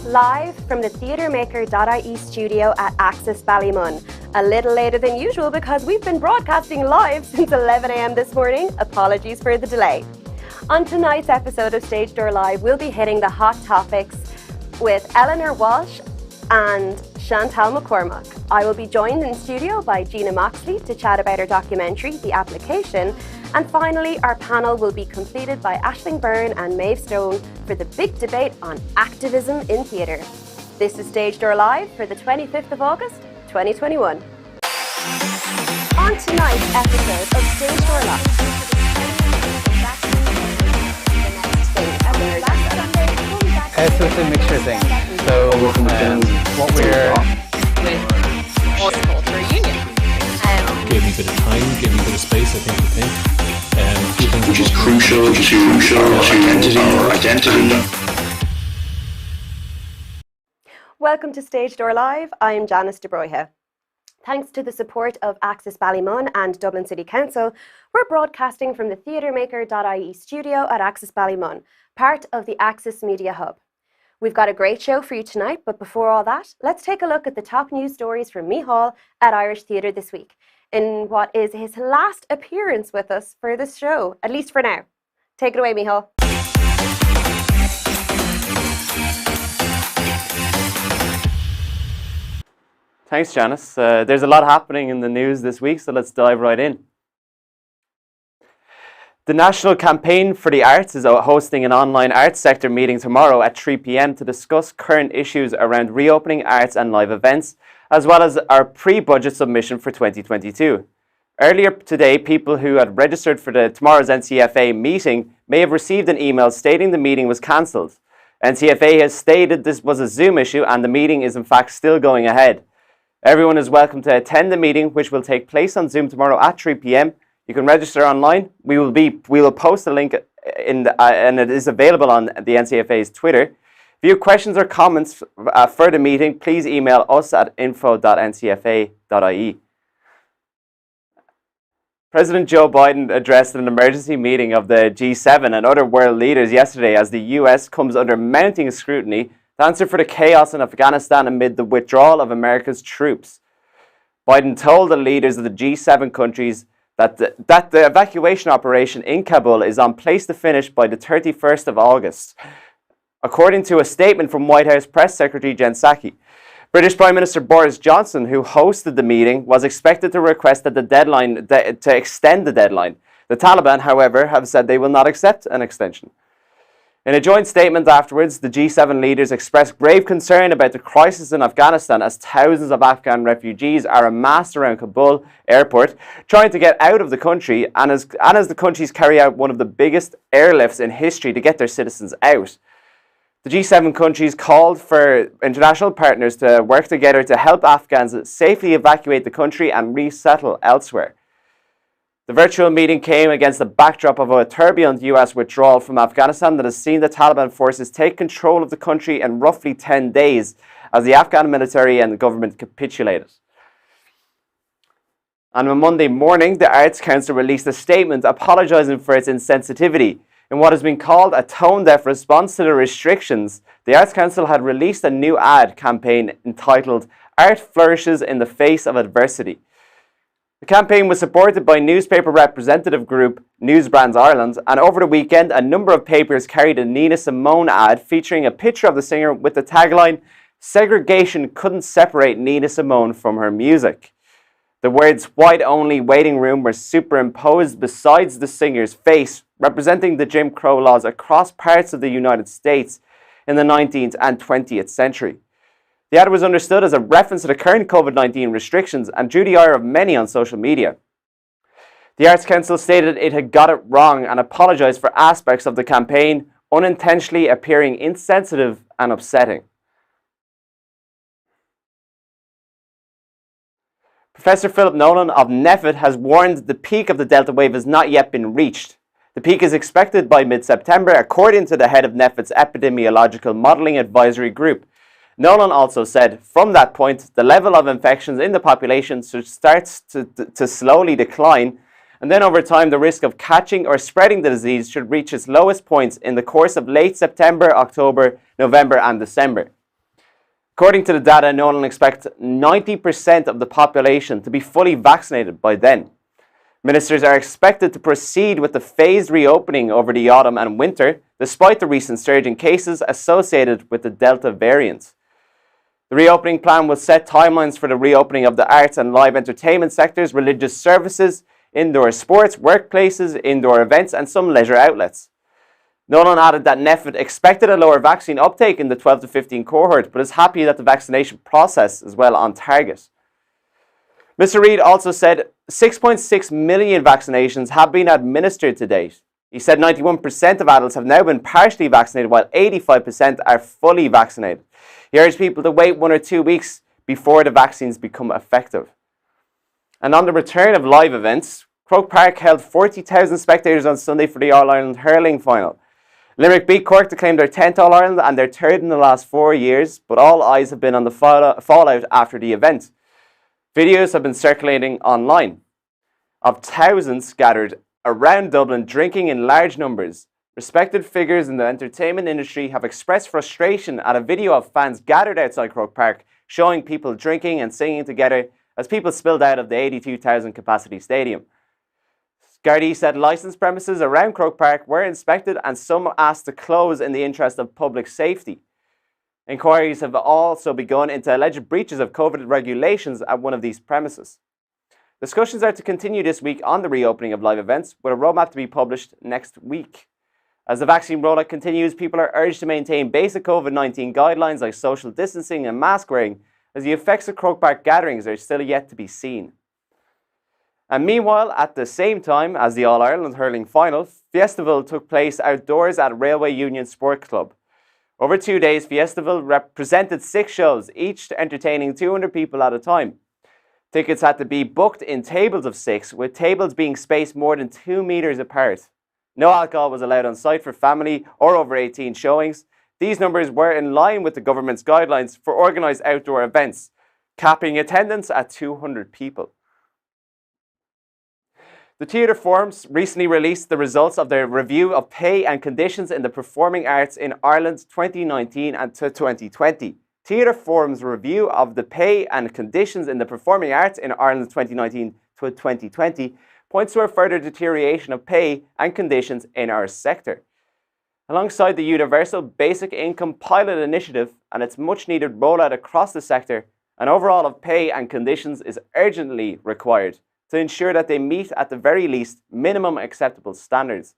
Live from the TheatreMaker.IE studio at Axis Ballymun. A little later than usual because we've been broadcasting live since 11 a.m. this morning. Apologies for the delay. On tonight's episode of Stage Door Live, we'll be hitting the hot topics with Eleanor Walsh and Chantal McCormack. I will be joined in studio by Gina Moxley to chat about her documentary, The Application. And finally, our panel will be completed by Ashling, Byrne and Maeve Stone for the big debate on activism in theatre. This is Stage Door Live for the 25th of August, 2021. On tonight's episode of Stage Door Live, so it's a mixture of things. So what we're with reunion. Gave me a bit of time, gave me a bit of space, I think to think. Which is crucial to our identity. Welcome to Stage Door Live. I'm Janice de Bruyne. Thanks to the support of Axis Ballymun and Dublin City Council, we're broadcasting from the TheatreMaker.IE studio at Axis Ballymun, part of the Axis Media Hub. We've got a great show for you tonight, but before all that, let's take a look at the top news stories from Micheál at Irish Theatre this week, in what is his last appearance with us for this show, at least for now. Take it away, Micheál. Thanks, Janice. There's a lot happening in the news this week, so let's dive right in. The National Campaign for the Arts is hosting an online arts sector meeting tomorrow at 3 p.m. to discuss current issues around reopening arts and live events, as well as our pre-budget submission for 2022. Earlier today, people who had registered for tomorrow's NCFA meeting may have received an email stating the meeting was cancelled. NCFA has stated this was a Zoom issue and the meeting is in fact still going ahead. Everyone is welcome to attend the meeting, which will take place on Zoom tomorrow at 3 p.m. You can register online. We will post a link and it is available on the NCFA's Twitter. If you have questions or comments for the meeting, please email us at info@ncfa.ie. President Joe Biden addressed an emergency meeting of the G7 and other world leaders yesterday as the US comes under mounting scrutiny to answer for the chaos in Afghanistan amid the withdrawal of America's troops. Biden told the leaders of the G7 countries that the evacuation operation in Kabul is on pace to finish by the 31st of August. According to a statement from White House Press Secretary Jen Psaki, British Prime Minister Boris Johnson, who hosted the meeting, was expected to request that to extend the deadline. The Taliban, however, have said they will not accept an extension. In a joint statement afterwards, the G7 leaders expressed grave concern about the crisis in Afghanistan as thousands of Afghan refugees are amassed around Kabul airport trying to get out of the country and as the countries carry out one of the biggest airlifts in history to get their citizens out. The G7 countries called for international partners to work together to help Afghans safely evacuate the country and resettle elsewhere. The virtual meeting came against the backdrop of a turbulent US withdrawal from Afghanistan that has seen the Taliban forces take control of the country in roughly 10 days as the Afghan military and the government capitulated. And on Monday morning, the Arts Council released a statement apologising for its insensitivity. In what has been called a tone-deaf response to the restrictions, the Arts Council had released a new ad campaign entitled Art Flourishes in the Face of Adversity. The campaign was supported by newspaper representative group Newsbrands Ireland, and over the weekend a number of papers carried a Nina Simone ad featuring a picture of the singer with the tagline, "Segregation couldn't separate Nina Simone from her music." The words "white only waiting room" were superimposed besides the singer's face, representing the Jim Crow laws across parts of the United States in the 19th and 20th century. The ad was understood as a reference to the current COVID-19 restrictions and drew the ire of many on social media. The Arts Council stated it had got it wrong and apologised for aspects of the campaign unintentionally appearing insensitive and upsetting. Professor Philip Nolan of NPHET has warned the peak of the Delta wave has not yet been reached. The peak is expected by mid-September, according to the head of NPHET's Epidemiological Modelling Advisory Group. Nolan also said, from that point, the level of infections in the population should start to slowly decline, and then over time the risk of catching or spreading the disease should reach its lowest points in the course of late September, October, November and December. According to the data, Nolan expects 90% of the population to be fully vaccinated by then. Ministers are expected to proceed with the phased reopening over the autumn and winter, despite the recent surge in cases associated with the Delta variant. The reopening plan will set timelines for the reopening of the arts and live entertainment sectors, religious services, indoor sports, workplaces, indoor events, and some leisure outlets. Nolan added that NPHET expected a lower vaccine uptake in the 12 to 15 cohort, but is happy that the vaccination process is well on target. Mr. Reid also said 6.6 million vaccinations have been administered to date. He said 91% of adults have now been partially vaccinated, while 85% are fully vaccinated. He urged people to wait 1 or 2 weeks before the vaccines become effective. And on the return of live events, Croke Park held 40,000 spectators on Sunday for the All-Ireland hurling final. Limerick beat Cork to claim their 10th All-Ireland and their 3rd in the last 4 years, but all eyes have been on the fallout after the event. Videos have been circulating online of thousands gathered around Dublin drinking in large numbers. Respected figures in the entertainment industry have expressed frustration at a video of fans gathered outside Croke Park showing people drinking and singing together as people spilled out of the 82,000 capacity stadium. Gardaí said licensed premises around Croke Park were inspected and some asked to close in the interest of public safety. Inquiries have also begun into alleged breaches of COVID regulations at one of these premises. Discussions are to continue this week on the reopening of live events, with a roadmap to be published next week. As the vaccine rollout continues, people are urged to maintain basic COVID-19 guidelines like social distancing and mask wearing, as the effects of Croke Park gatherings are still yet to be seen. And meanwhile, at the same time as the All-Ireland hurling final, Fiestival took place outdoors at Railway Union Sport Club. Over 2 days, Fiestival represented 6 shows, each entertaining 200 people at a time. Tickets had to be booked in tables of 6, with tables being spaced more than 2 meters apart. No alcohol was allowed on site for family or over 18 showings. These numbers were in line with the government's guidelines for organised outdoor events, capping attendance at 200 people. The Theatre Forums recently released the results of their review of pay and conditions in the performing arts in Ireland 2019 and to 2020. Theatre Forum's review of the pay and conditions in the performing arts in Ireland 2019 to 2020 points to a further deterioration of pay and conditions in our sector. Alongside the Universal Basic Income Pilot Initiative and its much-needed rollout across the sector, an overhaul of pay and conditions is urgently required to ensure that they meet, at the very least, minimum acceptable standards,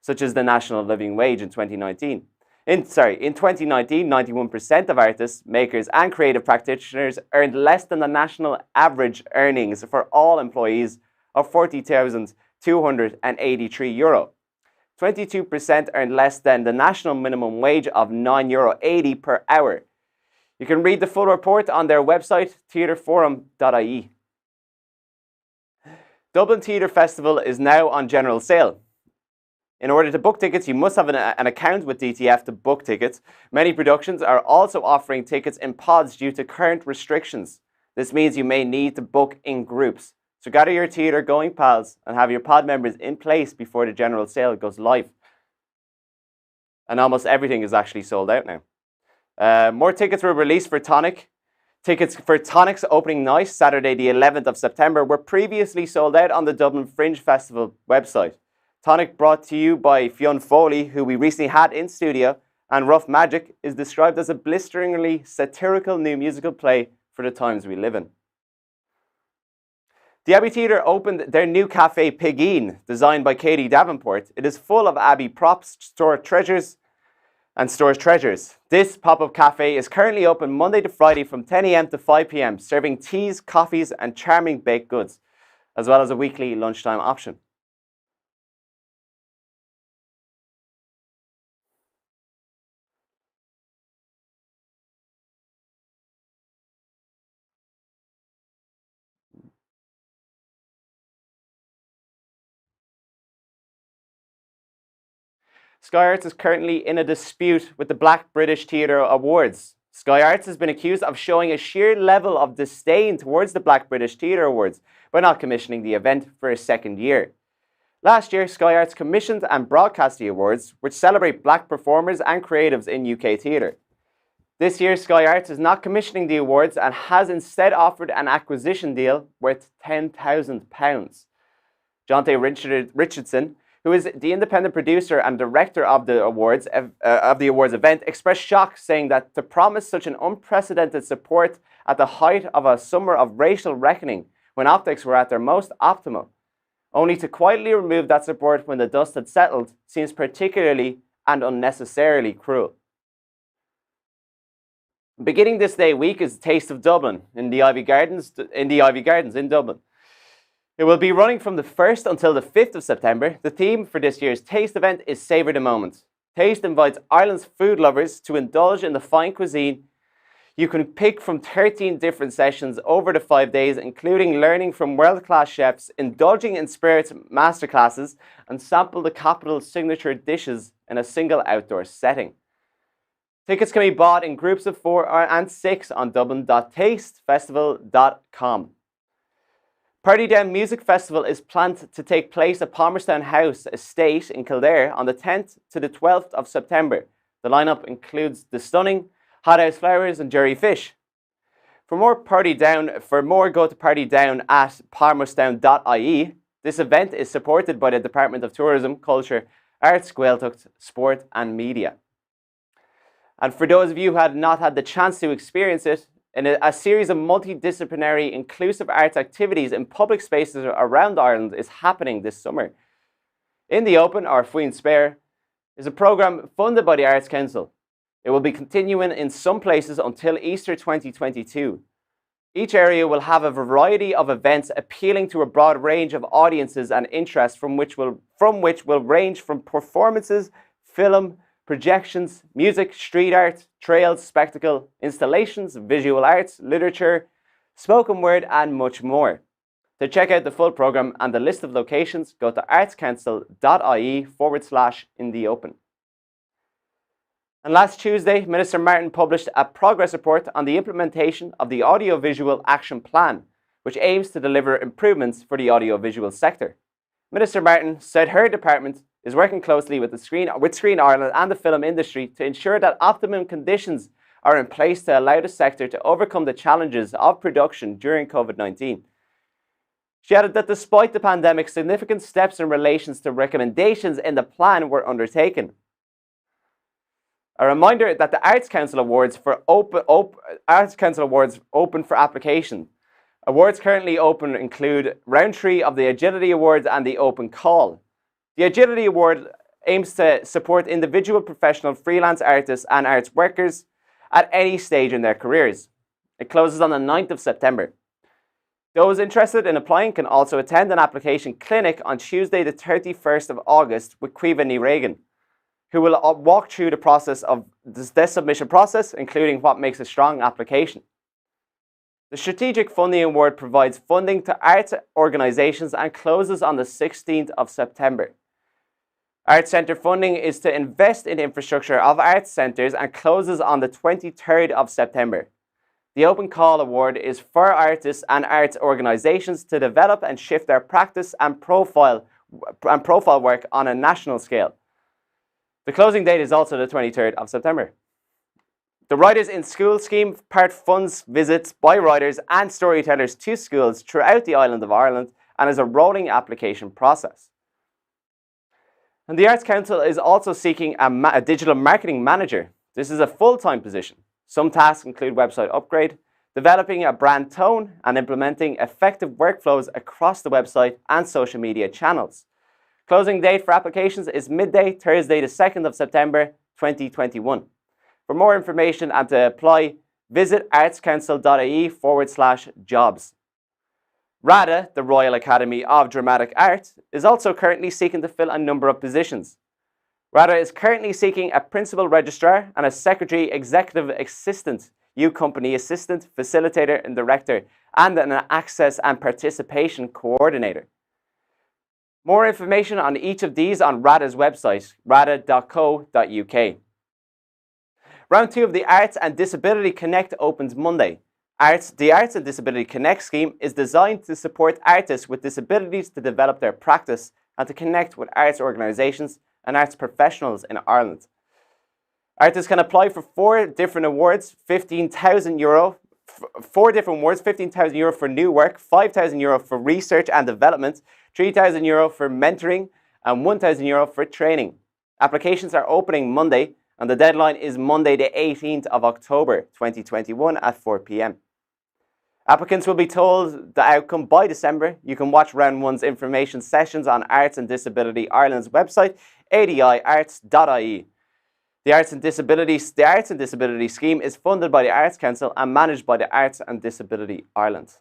such as the national living wage in 2019. In 2019, 91% of artists, makers and creative practitioners earned less than the national average earnings for all employees of €40,283. 22% earned less than the national minimum wage of €9.80 per hour. You can read the full report on their website, TheatreMaker.IE. Dublin Theatre Festival is now on general sale. In order to book tickets, you must have an account with DTF to book tickets. Many productions are also offering tickets in pods due to current restrictions. This means you may need to book in groups. So gather your theatre-going pals and have your pod members in place before the general sale goes live. And almost everything is actually sold out now. More tickets were released for Tonic. Tickets for Tonic's opening night, Saturday the 11th of September, were previously sold out on the Dublin Fringe Festival website. Tonic, brought to you by Fionn Foley, who we recently had in studio, and Rough Magic, is described as a blisteringly satirical new musical play for the times we live in. The Abbey Theatre opened their new cafe Pigeen, designed by Katie Davenport. It is full of Abbey props, stores treasures. This pop-up cafe is currently open Monday to Friday from 10 a.m. to 5 p.m, serving teas, coffees and charming baked goods, as well as a weekly lunchtime option. Sky Arts is currently in a dispute with the Black British Theatre Awards. Sky Arts has been accused of showing a sheer level of disdain towards the Black British Theatre Awards by not commissioning the event for a second year. Last year, Sky Arts commissioned and broadcast the awards, which celebrate black performers and creatives in UK theatre. This year, Sky Arts is not commissioning the awards and has instead offered an acquisition deal worth £10,000. Jonte Richardson, who is the independent producer and director of the awards event, expressed shock, saying that to promise such an unprecedented support at the height of a summer of racial reckoning, when optics were at their most optimal, only to quietly remove that support when the dust had settled, seems particularly and unnecessarily cruel. Beginning this day week is Taste of Dublin in the Ivy Gardens in Dublin. It will be running from the 1st until the 5th of September. The theme for this year's Taste event is Savour the Moment. Taste invites Ireland's food lovers to indulge in the fine cuisine. You can pick from 13 different sessions over the 5 days, including learning from world-class chefs, indulging in spirits masterclasses, and sample the capital's signature dishes in a single outdoor setting. Tickets can be bought in groups of 4 and 6 on dublin.tastefestival.com. Party Down Music Festival is planned to take place at Palmerstown House Estate in Kildare on the 10th to the 12th of September. The lineup includes The Stunning, Hot House Flowers and Jerry Fish. For more, go to partydown at palmerstown.ie. This event is supported by the Department of Tourism, Culture, Arts, Gaeltacht, Sport and Media. And for those of you who had not had the chance to experience it, a series of multidisciplinary inclusive arts activities in public spaces around Ireland is happening this summer. In the Open, or Fuin Spare, is a programme funded by the Arts Council. It will be continuing in some places until Easter 2022. Each area will have a variety of events appealing to a broad range of audiences and interests from which will range from performances, film, projections, music, street art, trails, spectacle, installations, visual arts, literature, spoken word and much more. To check out the full programme and the list of locations, go to artscouncil.ie/in-the-open. And last Tuesday, Minister Martin published a progress report on the implementation of the Audiovisual Action Plan, which aims to deliver improvements for the audiovisual sector. Minister Martin said her department is working closely with Screen Ireland and the film industry to ensure that optimum conditions are in place to allow the sector to overcome the challenges of production during COVID-19. She added that despite the pandemic, significant steps in relation to recommendations in the plan were undertaken. A reminder that the Arts Council Awards open for application. Awards currently open include Round 3 of the Agility Awards and the Open Call. The Agility Award aims to support individual, professional, freelance artists and arts workers at any stage in their careers. It closes on the 9th of September. Those interested in applying can also attend an application clinic on Tuesday the 31st of August with Caoimhe Ní Reagan, who will walk through the process of the submission process, including what makes a strong application. The Strategic Funding Award provides funding to arts organisations and closes on the 16th of September. Arts Centre funding is to invest in infrastructure of arts centres and closes on the 23rd of September. The Open Call Award is for artists and arts organisations to develop and shift their practice and profile work on a national scale. The closing date is also the 23rd of September. The Writers in School scheme part funds visits by writers and storytellers to schools throughout the island of Ireland and is a rolling application process. And the Arts Council is also seeking a digital marketing manager. This is a full-time position. Some tasks include website upgrade, developing a brand tone, and implementing effective workflows across the website and social media channels. Closing date for applications is midday, Thursday the 2nd of September 2021. For more information and to apply, visit artscouncil.ie/jobs. RADA, the Royal Academy of Dramatic Art, is also currently seeking to fill a number of positions. RADA is currently seeking a Principal Registrar and a Secretary Executive Assistant, U-Company Assistant, Facilitator and Director, and an Access and Participation Coordinator. More information on each of these on RADA's website, rada.co.uk. Round 2 of the Arts and Disability Connect opens Monday. The Arts and Disability Connect scheme is designed to support artists with disabilities to develop their practice and to connect with arts organisations and arts professionals in Ireland. Artists can apply for 4 different awards, €15,000, 4 different awards, €15,000 for new work, €5,000 for research and development, €3,000 for mentoring, and €1,000 for training. Applications are opening Monday, and the deadline is Monday the 18th of October 2021 at 4 p.m. Applicants will be told the outcome by December. You can watch Round 1's information sessions on Arts and Disability Ireland's website, adiarts.ie. The Arts and Disability Scheme is funded by the Arts Council and managed by the Arts and Disability Ireland.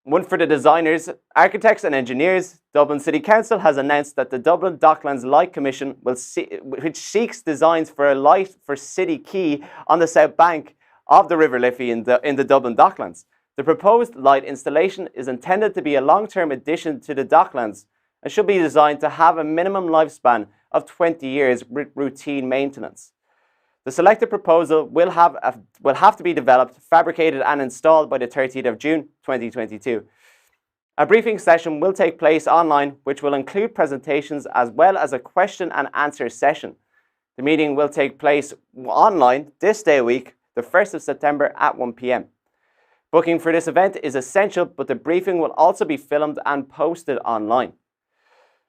One for the designers, architects and engineers. Dublin City Council has announced that the Dublin Docklands Light Commission, which seeks designs for a light for City Quay on the south bank of the River Liffey in the Dublin Docklands. The proposed light installation is intended to be a long-term addition to the Docklands and should be designed to have a minimum lifespan of 20 years with routine maintenance. The selected proposal will have to be developed, fabricated and installed by the 30th of June 2022. A briefing session will take place online, which will include presentations as well as a question and answer session. The meeting will take place online this day week, the 1st of September at 1 p.m. Booking for this event is essential, but the briefing will also be filmed and posted online.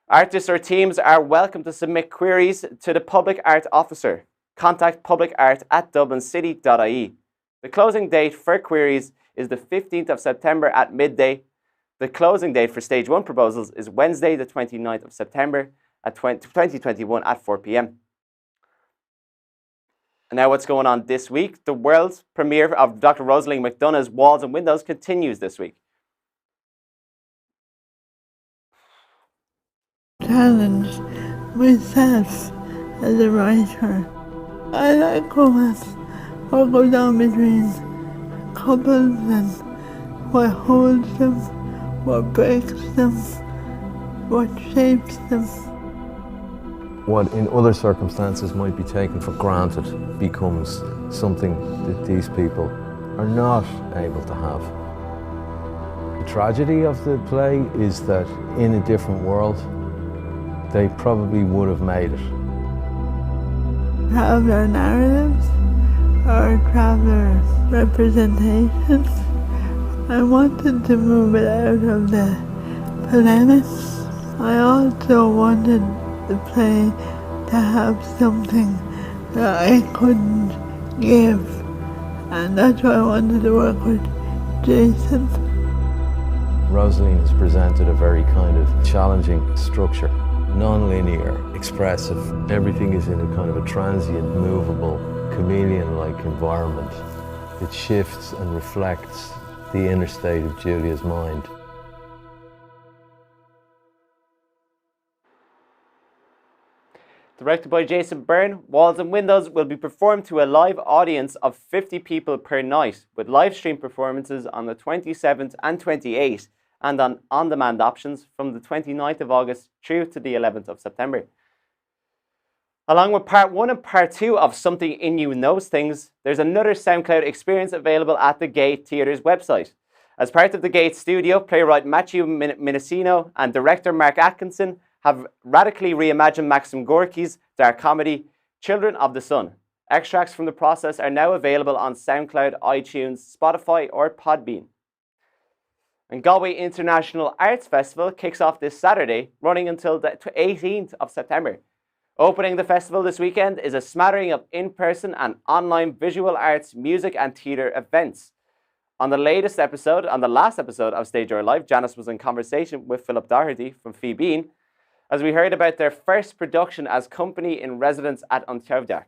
Artists or teams are welcome to submit queries to the Public Art Officer. Contact publicart@dublincity.ie. The closing date for queries is the 15th of September at midday. The closing date for Stage 1 proposals is Wednesday, the 29th of September at 2021 at 4 p.m. And now what's going on this week? The world premiere of Dr. Rosalie McDonagh's Walls and Windows continues this week. Challenge myself as a writer. I like romance, what goes on between couples and what holds them, what breaks them, what shapes them. What in other circumstances might be taken for granted becomes something that these people are not able to have. The tragedy of the play is that in a different world, they probably would have made it. Traveller narratives or traveller representations. I wanted to move it out of the polemics. I also wanted the play to have something that I couldn't give, and that's why I wanted to work with Jason. Rosaline has presented a very kind of challenging structure. Non-linear, expressive. Everything is in a kind of a transient, movable, chameleon-like environment. It shifts and reflects the inner state of Julia's mind. Directed by Jason Byrne, Walls and Windows will be performed to a live audience of 50 people per night, with live stream performances on the 27th and 28th, and on-demand options from the 29th of August through to the 11th of September. Along with Part 1 and Part 2 of Something in You Knows Things, there's another SoundCloud experience available at the Gate Theatre's website. As part of the Gate studio, playwright Matthew Minesino and director Mark Atkinson have radically reimagined Maxim Gorky's dark comedy, Children of the Sun. Extracts from the process are now available on SoundCloud, iTunes, Spotify or Podbean. And Galway International Arts Festival kicks off this Saturday, running until the 18th of September. Opening the festival this weekend is a smattering of in-person and online visual arts, music and theatre events. On the last episode of Stage Door Live, Janice was in conversation with Philip Doherty from Phoebe, as we heard about their first production as company in residence at Untitled.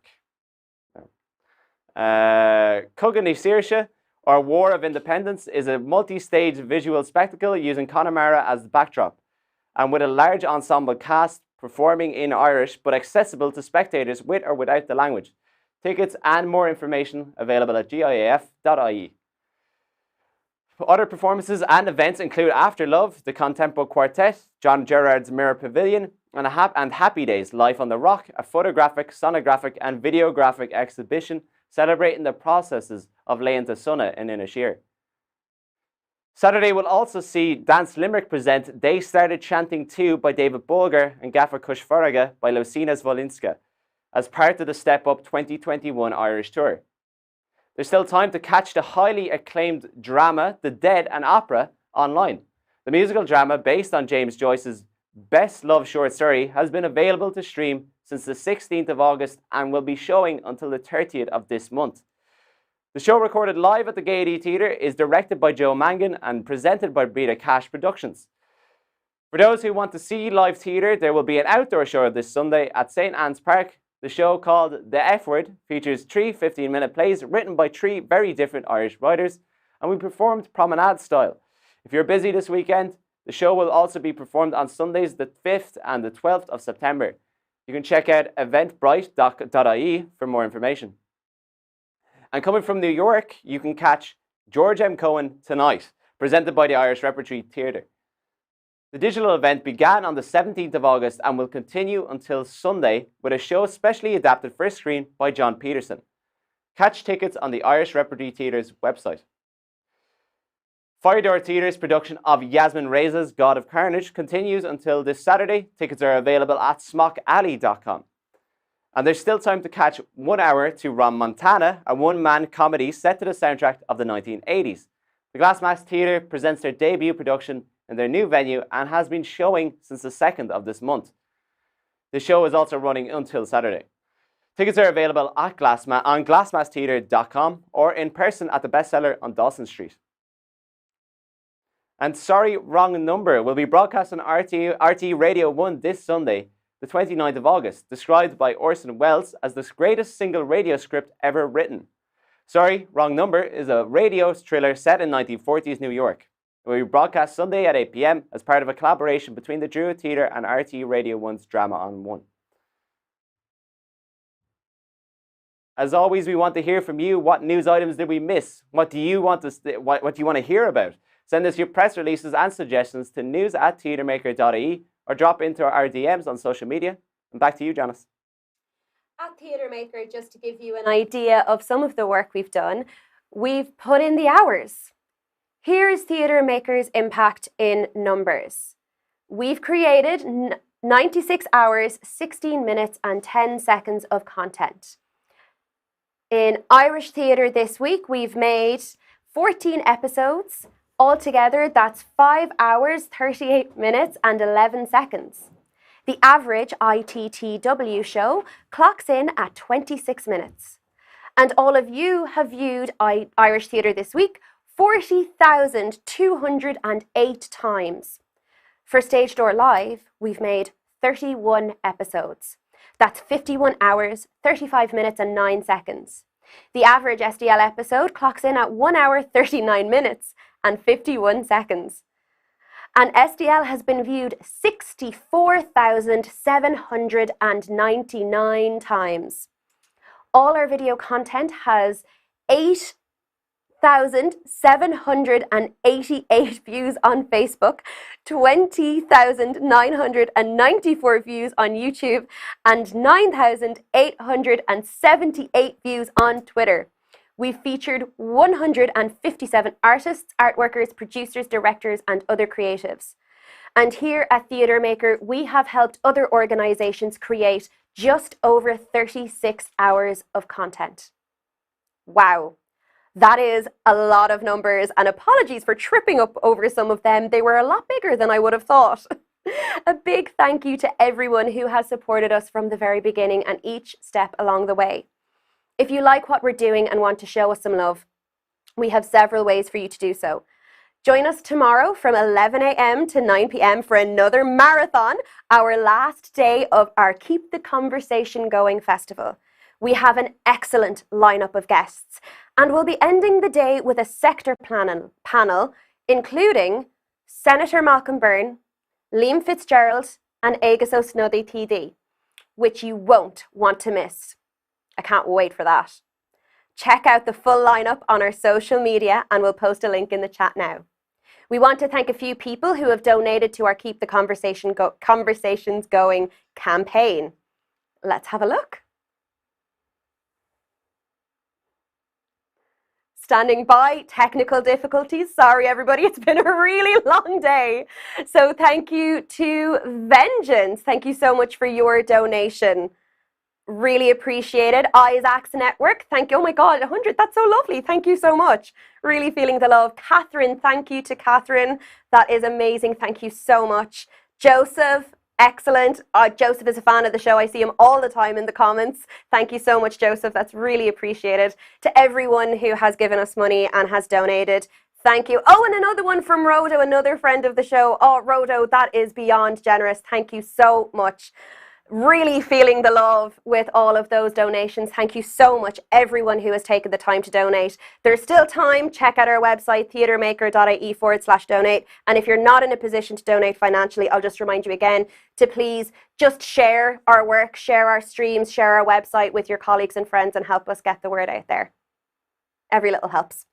Cogani Saoirse, or War of Independence, is a multi-stage visual spectacle using Connemara as the backdrop, and with a large ensemble cast performing in Irish, but accessible to spectators with or without the language. Tickets and more information available at giaf.ie. Other performances and events include After Love, the Contempo Quartet, John Gerard's Mirror Pavilion, and Happy Days, Life on the Rock, a photographic, sonographic and videographic exhibition celebrating the processes of Leanta Sunna in Inisheer. Saturday will also see Dance Limerick present They Started Chanting Too by David Bolger and Gaffer Kush Farraga by Lucina Zwolinska. as part of the Step Up 2021 Irish Tour. There's still time to catch the highly acclaimed drama, The Dead, an Opera, online. The musical drama, based on James Joyce's best-loved short story, has been available to stream since the 16th of August and will be showing until the 30th of this month. The show, recorded live at the Gaiety Theatre, is directed by Joe Mangan and presented by Breda Cash Productions. For those who want to see live theatre, there will be an outdoor show this Sunday at St Anne's Park. The show, called The F Word, features 3 15-minute plays written by 3 very different Irish writers, and we performed promenade style. If you're busy this weekend, the show will also be performed on Sundays the 5th and the 12th of September. You can check out Eventbrite.ie for more information. And coming from New York, you can catch George M. Cohen Tonight, presented by the Irish Repertory Theatre. The digital event began on the 17th of August and will continue until Sunday with a show specially adapted for screen by John Peterson. Catch tickets on the Irish Repertory Theatre's website. Firedoor Theatre's production of Yasmin Reza's God of Carnage continues until this Saturday. Tickets are available at smockalley.com. And there's still time to catch 1 Hour to Ron Montana, a one-man comedy set to the soundtrack of the 1980s. The Glassmass Theatre presents their debut production in their new venue and has been showing since the 2nd of this month. The show is also running until Saturday. Tickets are available at on glassmasstheatre.com or in person at the Bestseller on Dawson Street. And Sorry, Wrong Number will be broadcast on RT Radio 1 this Sunday, the 29th of August, described by Orson Welles as the greatest single radio script ever written. Sorry, Wrong Number is a radio thriller set in 1940s New York. It will be broadcast Sunday at 8 p.m. as part of a collaboration between the Druid Theatre and RT Radio 1's Drama on 1. As always, we want to hear from you. What news items did we miss? What do you want to hear about? Send us your press releases and suggestions to news@TheatreMaker.IE or drop into our DMs on social media. And back to you, Janice. At TheatreMaker, just to give you an idea of some of the work we've done, we've put in the hours. Here's TheatreMaker's impact in numbers. We've created 96 hours, 16 minutes and 10 seconds of content. In Irish theatre this week, we've made 14 episodes. Altogether, that's 5 hours, 38 minutes and 11 seconds. The average ITTW show clocks in at 26 minutes. And all of you have viewed Irish theatre this week 40,208 times. For Stage Door Live, we've made 31 episodes. That's 51 hours, 35 minutes and 9 seconds. The average SDL episode clocks in at 1 hour, 39 minutes and 51 seconds. And SDL has been viewed 64,799 times. All our video content has 8,788 views on Facebook, 20,994 views on YouTube, and 9,878 views on Twitter. We've featured 157 artists, art workers, producers, directors, and other creatives. And here at TheatreMaker, we have helped other organisations create just over 36 hours of content. Wow. That is a lot of numbers, and apologies for tripping up over some of them. They were a lot bigger than I would have thought. A big thank you to everyone who has supported us from the very beginning and each step along the way. If you like what we're doing and want to show us some love, we have several ways for you to do so. Join us tomorrow from 11 a.m. to 9 p.m. for another marathon, our last day of our Keep the Conversation Going festival. We have an excellent lineup of guests, and we'll be ending the day with a sector panel including Senator Malcolm Byrne, Liam Fitzgerald and Agus O'Snuddy TD, which you won't want to miss. I can't wait for that. Check out the full lineup on our social media and we'll post a link in the chat now. We want to thank a few people who have donated to our Keep the Conversations Going campaign. Let's have a look. Standing by, technical difficulties. Sorry, everybody, it's been a really long day. So thank you to Vengeance. Thank you so much for your donation. Really appreciated. Isaac's Network, thank you. Oh my God, 100, that's so lovely. Thank you so much. Really feeling the love. Catherine, thank you to Catherine. That is amazing. Thank you so much. Joseph, excellent. Joseph is a fan of the show. I see him all the time in the comments. Thank you so much, Joseph. That's really appreciated. To everyone who has given us money and has donated, thank you. Oh, and another one from Rodo, another friend of the show. Oh, Rodo, that is beyond generous. Thank you so much. Really feeling the love with all of those donations. Thank you so much, everyone who has taken the time to donate. There's still time. Check out our website, TheatreMaker.IE/donate. And if you're not in a position to donate financially, I'll just remind you again to please just share our work, share our streams, share our website with your colleagues and friends, and help us get the word out there. Every little helps.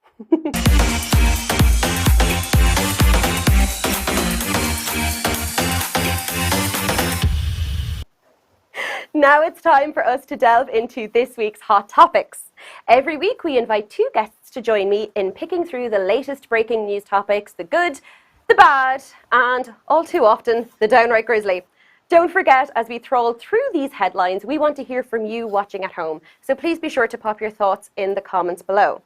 Now it's time for us to delve into this week's hot topics. Every week we invite two guests to join me in picking through the latest breaking news topics, the good, the bad, and all too often, the downright grisly. Don't forget, as we trawl through these headlines, we want to hear from you watching at home. So please be sure to pop your thoughts in the comments below.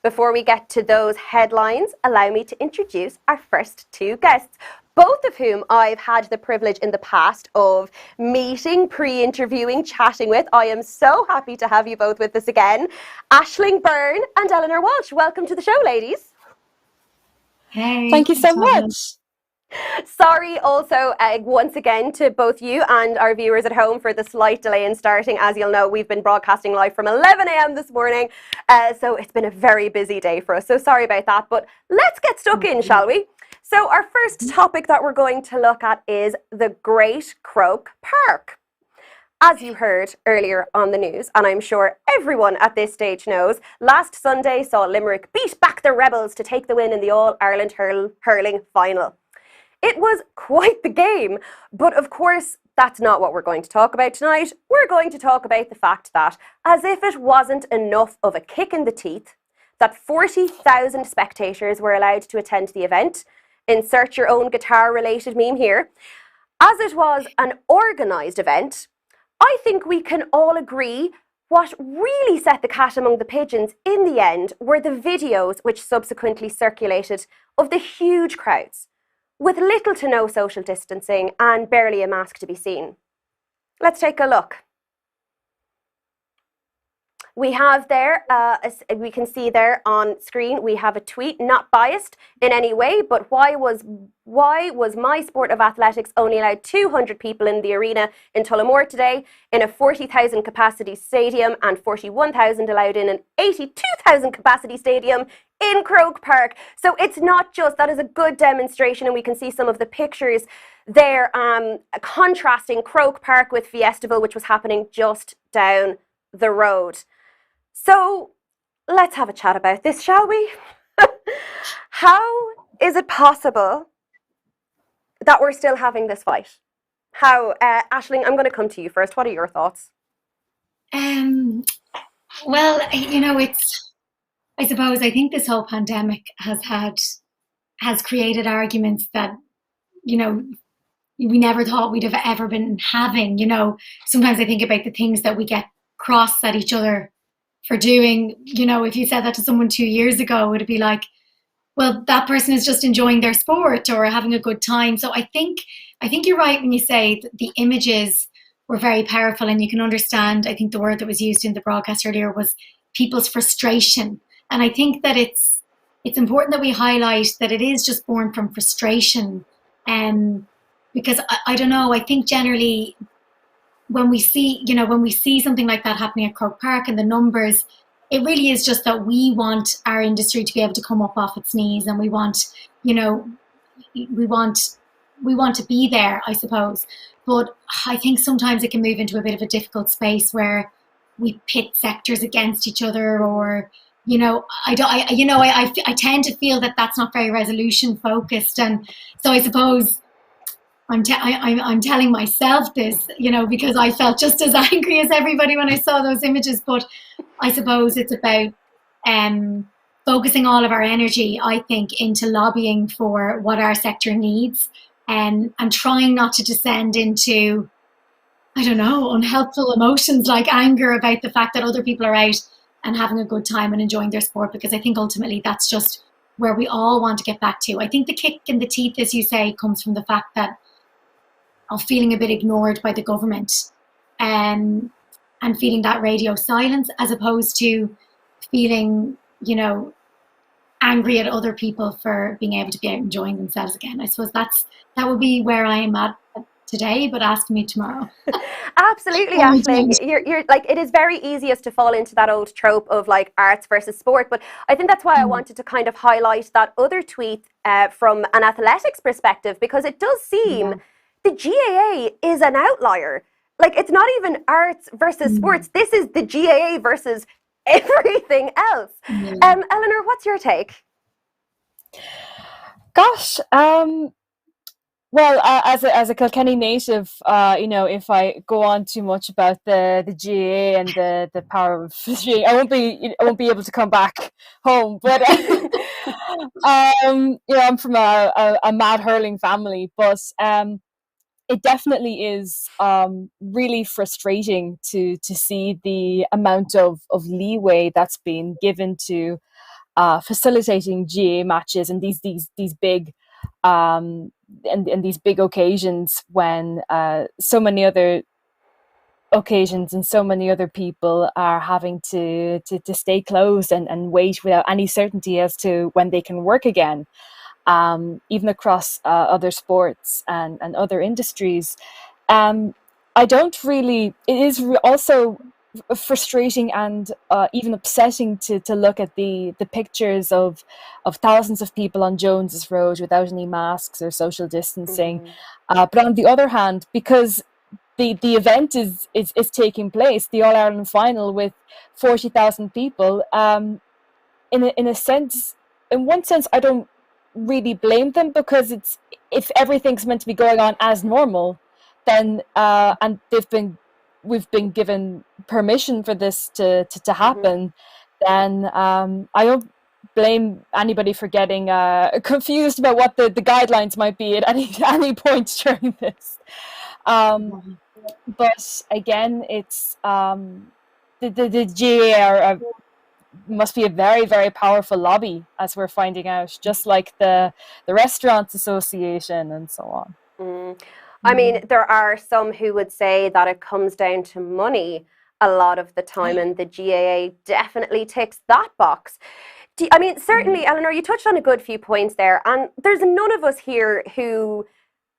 Before we get to those headlines, allow me to introduce our first two guests, both of whom I've had the privilege in the past of meeting, pre-interviewing, chatting with. I am so happy to have you both with us again. Ashling, Byrne and Eleanor Walsh. Welcome to the show, ladies. Hey. Thank you so much. Sorry also once again to both you and our viewers at home for the slight delay in starting. As you'll know, we've been broadcasting live from 11 a.m. this morning, so it's been a very busy day for us, so sorry about that, but let's get stuck in, shall we? So our first topic that we're going to look at is the Great Croke Park. As you heard earlier on the news, and I'm sure everyone at this stage knows, last Sunday saw Limerick beat back the Rebels to take the win in the All-Ireland hurling final. It was quite the game, but of course, that's not what we're going to talk about tonight. We're going to talk about the fact that, as if it wasn't enough of a kick in the teeth, that 40,000 spectators were allowed to attend the event. Insert your own guitar-related meme here. As it was an organised event, I think we can all agree what really set the cat among the pigeons in the end were the videos which subsequently circulated of the huge crowds, with little to no social distancing and barely a mask to be seen. Let's take a look. We have there, we can see there on screen, we have a tweet, not biased in any way, but why was my sport of athletics only allowed 200 people in the arena in Tullamore today, in a 40,000 capacity stadium, and 41,000 allowed in an 82,000 capacity stadium in Croke Park? So it's not just, that is a good demonstration, and we can see some of the pictures there contrasting Croke Park with Fiestival, which was happening just down the road. So let's have a chat about this, shall we? How is it possible that we're still having this fight? How, Ashling, I'm going to come to you first. What are your thoughts? Well, you know, I think this whole pandemic has created arguments that, you know, we never thought we'd have ever been having. You know, sometimes I think about the things that we get cross at each other for doing. You know, if you said that to someone 2 years ago, it'd be like, well, that person is just enjoying their sport or having a good time. So I think you're right when you say that the images were very powerful, and you can understand, I think the word that was used in the broadcast earlier was people's frustration. And I think that it's important that we highlight that it is just born from frustration. Because I don't know, I think generally when we see something like that happening at Croke Park and the numbers, it really is just that we want our industry to be able to come up off its knees, and we want to be there, I suppose. But I think sometimes it can move into a bit of a difficult space where we pit sectors against each other, or I tend to feel that that's not very resolution focused, and so I suppose I'm telling myself this, you know, because I felt just as angry as everybody when I saw those images. But I suppose it's about focusing all of our energy, I think, into lobbying for what our sector needs, and trying not to descend into I don't know, unhelpful emotions like anger about the fact that other people are out and having a good time and enjoying their sport, because I think ultimately that's just where we all want to get back to. I think the kick in the teeth, as you say, comes from the fact that of feeling a bit ignored by the government, and feeling that radio silence, as opposed to feeling, angry at other people for being able to be out enjoying themselves again. I suppose that would be where I am at today, but ask me tomorrow. Absolutely, Ashling. You're like, it is very easiest to fall into that old trope of like arts versus sport, but I think that's why I wanted to kind of highlight that other tweet from an athletics perspective, because it does seem the GAA is an outlier. Like, it's not even arts versus sports. This is the GAA versus everything else. Eleanor, what's your take? Gosh, well, as a Kilkenny native, if I go on too much about the GAA and the power of the GAA, I won't be able to come back home. But I'm from a mad hurling family, but it definitely is really frustrating to see the amount of leeway that's been given to facilitating GAA matches and these big and these big occasions, when so many other occasions and so many other people are having to stay closed and wait without any certainty as to when they can work again. Even across other sports and other industries. I don't really, it is also frustrating and even upsetting to look at the pictures of thousands of people on Jones's Road without any masks or social distancing. But on the other hand, because the event is taking place, the All Ireland final with 40,000 people, in one sense, I don't really blame them, because if everything's meant to be going on as normal, then and we've been given permission for this to happen, then I don't blame anybody for getting confused about what the guidelines might be at any point during this. But again, it's the GAA must be a very, very powerful lobby, as we're finding out, just like the Restaurants Association and so on. I mean, there are some who would say that it comes down to money a lot of the time, and the GAA definitely ticks that box. I mean, certainly, Eleanor, you touched on a good few points there, and there's none of us here who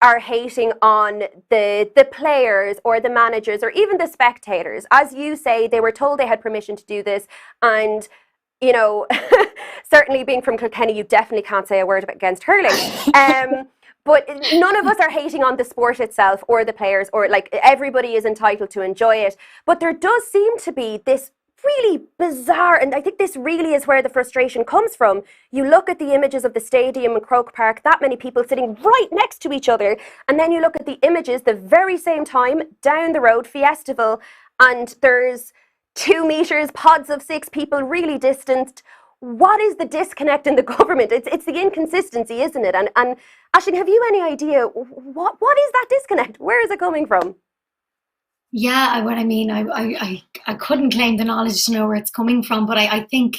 are hating on the players or the managers or even the spectators. As you say, they were told they had permission to do this, and certainly being from Kilkenny, you definitely can't say a word against hurling. But none of us are hating on the sport itself or the players, or like, everybody is entitled to enjoy it. But there does seem to be this really bizarre, and I think this really is where the frustration comes from. You look at the images of the stadium in Croke Park, that many people sitting right next to each other, and then you look at the images the very same time down the road, Fiestival, and there's 2 meters, pods of 6 people really distanced. What is the disconnect in the government? It's the inconsistency, isn't it? And Ashling, have you any idea what is that disconnect? Where is it coming from? Yeah, I couldn't claim the knowledge to know where it's coming from, but I think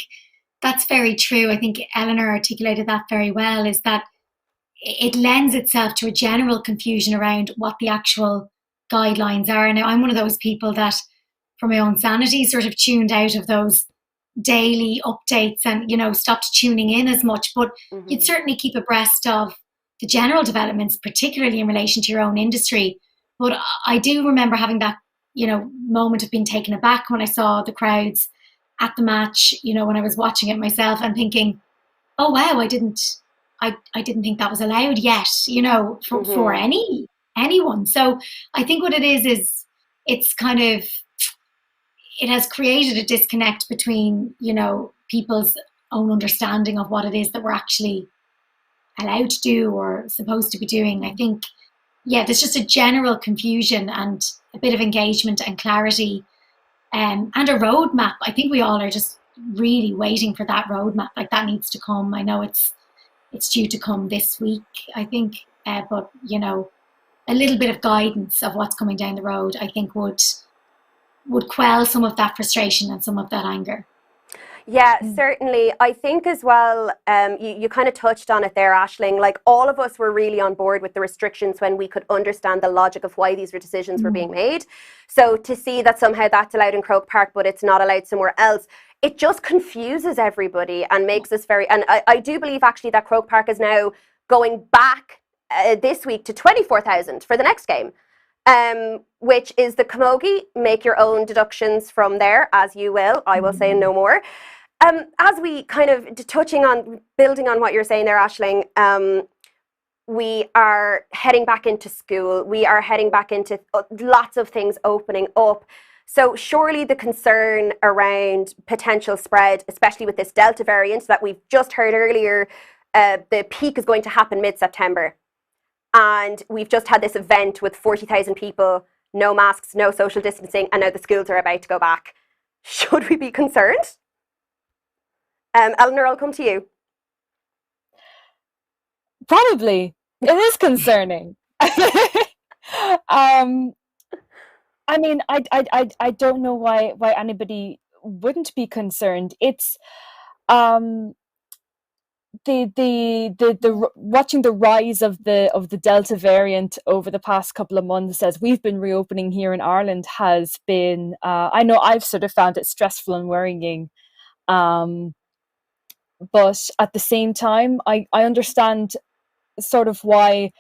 that's very true. I think Eleanor articulated that very well, is that it lends itself to a general confusion around what the actual guidelines are. Now, I'm one of those people that, for my own sanity, sort of tuned out of those daily updates and, stopped tuning in as much, but you'd certainly keep abreast of the general developments, particularly in relation to your own industry. But I do remember having that, moment of being taken aback when I saw the crowds at the match, when I was watching it myself, and thinking, oh wow, I didn't think that was allowed yet, for anyone. So I think what it is it's kind of, it has created a disconnect between, people's own understanding of what it is that we're actually allowed to do or supposed to be doing. I think, there's just a general confusion and a bit of engagement and clarity, and a roadmap. I think we all are just really waiting for that roadmap. Like, that needs to come. I know it's due to come this week, I think, but a little bit of guidance of what's coming down the road, I think would quell some of that frustration and some of that anger. Yeah, certainly. I think as well, you kind of touched on it there, Ashling. Like, all of us were really on board with the restrictions when we could understand the logic of why these decisions were being made. So to see that somehow that's allowed in Croke Park, but it's not allowed somewhere else, it just confuses everybody and makes us very... And I do believe actually that Croke Park is now going back this week to 24,000 for the next game. Which is the camogie. Make your own deductions from there, as you will. I will say no more. As we kind of building on what you're saying there, Ashling, we are heading back into school. We are heading back into lots of things opening up. So surely the concern around potential spread, especially with this Delta variant that we've just heard earlier, the peak is going to happen mid-September. And we've just had this event with 40,000 people, no masks, no social distancing, and now the schools are about to go back. Should we be concerned? Eleanor, I'll come to you. Probably. It is concerning. I mean, I don't know why anybody wouldn't be concerned. It's the watching the rise of the Delta variant over the past couple of months as we've been reopening here in Ireland has been I know I've sort of found it stressful and worrying, but at the same time I understand sort of why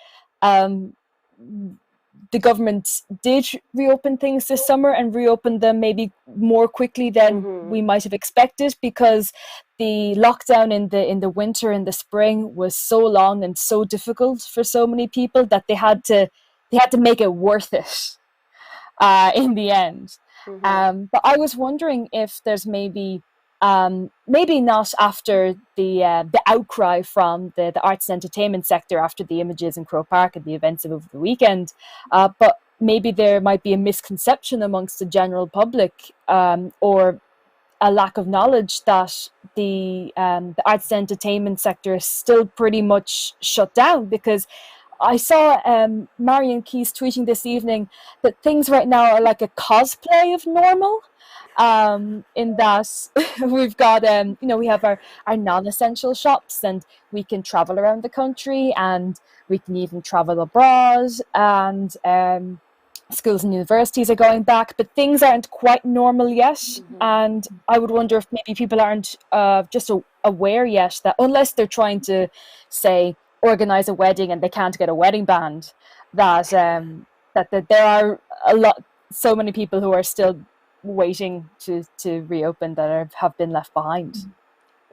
the government did reopen things this summer and reopen them maybe more quickly than we might have expected, because the lockdown in the winter and the spring was so long and so difficult for so many people that they had to make it worth it in the end. But I was wondering if there's maybe not after the outcry from the arts and entertainment sector after the images in Croke Park and the events over the weekend, but maybe there might be a misconception amongst the general public or a lack of knowledge that the arts and entertainment sector is still pretty much shut down, because I saw Marion Keyes tweeting this evening that things right now are like a cosplay of normal. In that we've got we have our non-essential shops, and we can travel around the country, and we can even travel abroad, and schools and universities are going back, but things aren't quite normal yet. And I would wonder if maybe people aren't just aware yet that unless they're trying to, say, organize a wedding and they can't get a wedding band, that there are so many people who are still waiting to reopen that have been left behind.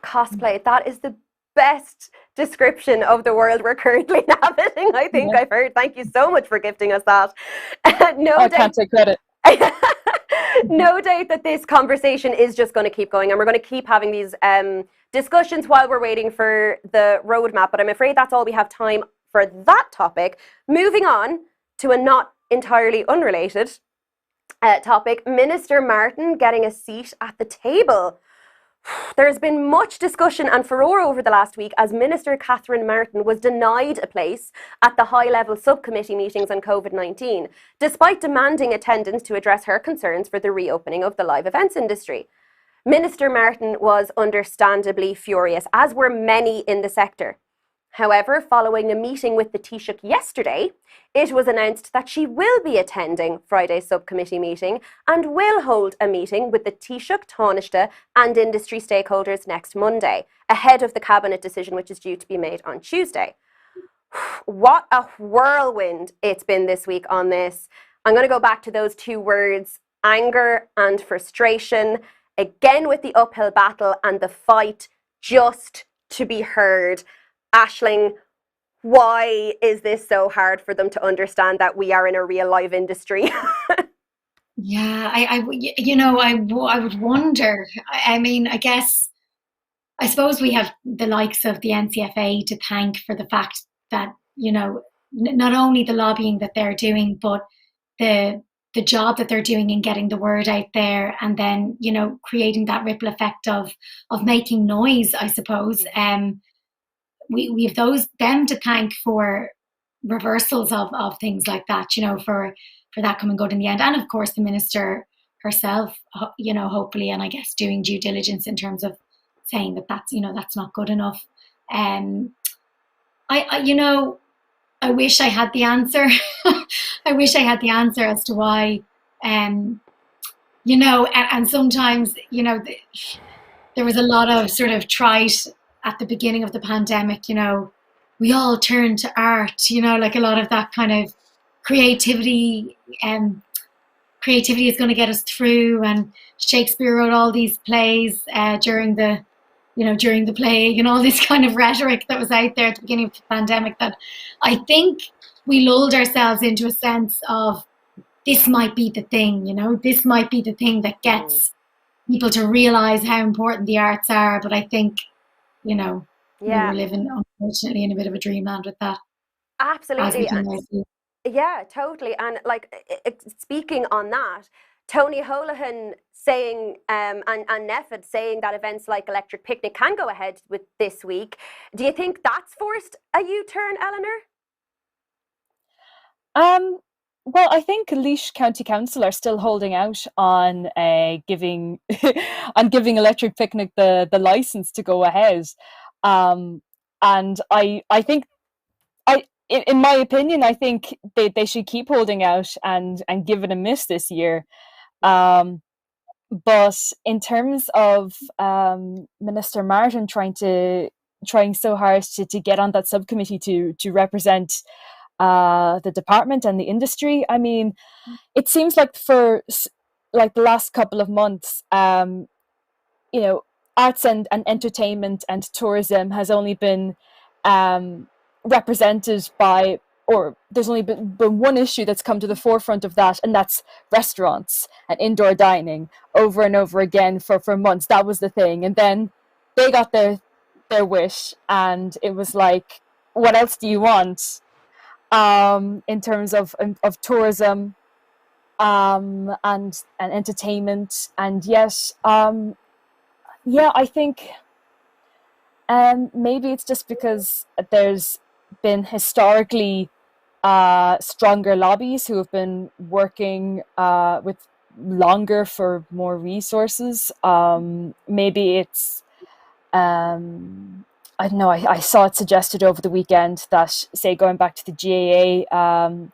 Cosplay, that is the best description of the world we're currently inhabiting, I think. I've heard. Thank you so much for gifting us that. I can't take credit. No doubt that this conversation is just going to keep going, and we're going to keep having these discussions while we're waiting for the roadmap, but I'm afraid that's all we have time for that topic. Moving on to a not entirely unrelated topic, Minister Martin getting a seat at the table. There's been much discussion and furore over the last week as Minister Catherine Martin was denied a place at the high-level subcommittee meetings on COVID-19, despite demanding attendance to address her concerns for the reopening of the live events industry. Minister Martin was understandably furious, as were many in the sector. However, following a meeting with the Taoiseach yesterday, it was announced that she will be attending Friday's subcommittee meeting and will hold a meeting with the Taoiseach, Taoiseach and industry stakeholders next Monday, ahead of the cabinet decision which is due to be made on Tuesday. What a whirlwind it's been this week on this. I'm going to go back to those two words, anger and frustration, again with the uphill battle and the fight just to be heard. Ashling, why is this so hard for them to understand that we are in a real live industry? Yeah, I would wonder. I mean, I suppose we have the likes of the NCFA to thank for the fact that, not only the lobbying that they're doing, but the job that they're doing in getting the word out there, and then, creating that ripple effect of making noise, I suppose. We have them to thank for reversals of things like that, you know, for that common good in the end. And of course, the minister herself, you know, hopefully, and I guess doing due diligence in terms of saying that that's, you know, that's not good enough. You know, I wish I had the answer. I wish I had the answer as to why, you know, and sometimes, you know, there was a lot of sort of trite at the beginning of the pandemic, you know, we all turned to art, you know, like a lot of that kind of creativity, creativity is going to get us through. And Shakespeare wrote all these plays during the plague, and all this kind of rhetoric that was out there at the beginning of the pandemic, that I think we lulled ourselves into a sense of this might be the thing, you know, this might be the thing that gets people to realize how important the arts are. But I think, you know, we were living, unfortunately, in a bit of a dreamland with that. Absolutely. Yeah, totally. And like, speaking on that, Tony Holohan saying, and Neffed saying that events like Electric Picnic can go ahead with this week. Do you think that's forced a U-turn, Eleanor? Well, I think Laois County Council are still holding out on giving Electric Picnic the license to go ahead, and I think, in my opinion, I think they should keep holding out and give it a miss this year. But in terms of Minister Martin trying so hard to get on that subcommittee to represent the department and the industry, I mean, it seems like for like the last couple of months, you know, arts and entertainment and tourism has only been represented by, or there's only been one issue that's come to the forefront of that, and that's restaurants and indoor dining over and over again for months. That was the thing. And then they got their wish, and it was like, what else do you want? In terms of tourism and entertainment. And yes, yeah, I think maybe it's just because there's been historically stronger lobbies who have been working with longer for more resources. Maybe it's I don't know, I saw it suggested over the weekend that, say, going back to the GAA,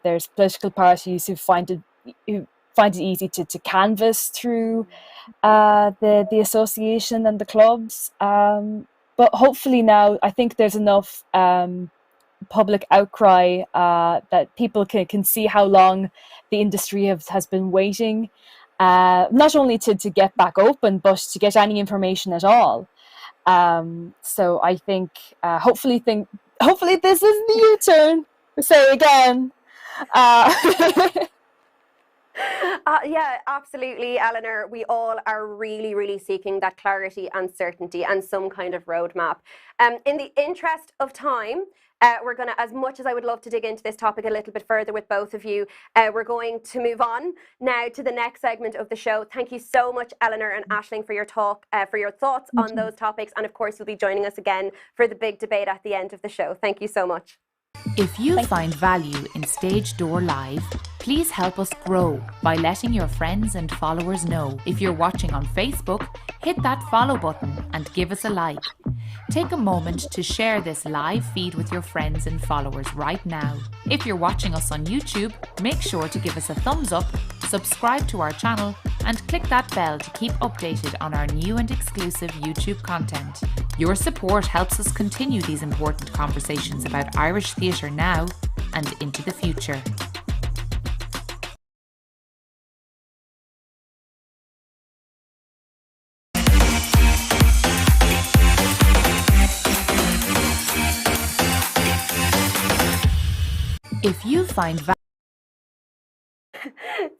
there's political parties who find it easy to canvass through the association and the clubs. But hopefully now, I think there's enough public outcry that people can see how long the industry has been waiting, not only to get back open, but to get any information at all. So I think hopefully this is the U-turn. We say again. Yeah, absolutely, Eleanor. We all are really, really seeking that clarity and certainty and some kind of roadmap. In the interest of time, we're going to, as much as I would love to dig into this topic a little bit further with both of you, we're going to move on now to the next segment of the show. Thank you so much, Eleanor and Ashling, for your talk, for your thoughts on those topics. And of course, you'll be joining us again for the big debate at the end of the show. Thank you so much. If you find value in Stage Door Live, please help us grow by letting your friends and followers know. If you're watching on Facebook, hit that follow button and give us a like. Take a moment to share this live feed with your friends and followers right now. If you're watching us on YouTube, make sure to give us a thumbs up, subscribe to our channel, and click that bell to keep updated on our new and exclusive YouTube content. Your support helps us continue these important conversations about Irish theatre now and into the future. If you find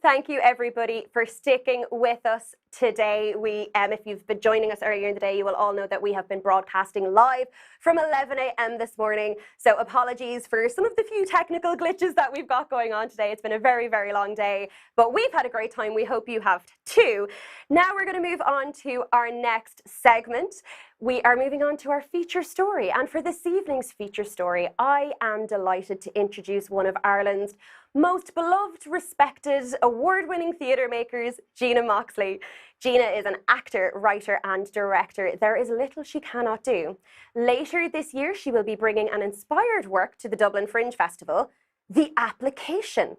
Thank you, everybody, for sticking with us today. If you've been joining us earlier in the day, you will all know that we have been broadcasting live from 11 a.m. this morning. So apologies for some of the few technical glitches that we've got going on today. It's been a very, very long day, but we've had a great time. We hope you have too. Now we're going to move on to our next segment, We are moving on to our feature story, and for this evening's feature story, I am delighted to introduce one of Ireland's most beloved, respected, award-winning theatre makers, Gina Moxley. Gina is an actor, writer and director. There is little she cannot do. Later this year, she will be bringing an inspired work to the Dublin Fringe Festival, The Application.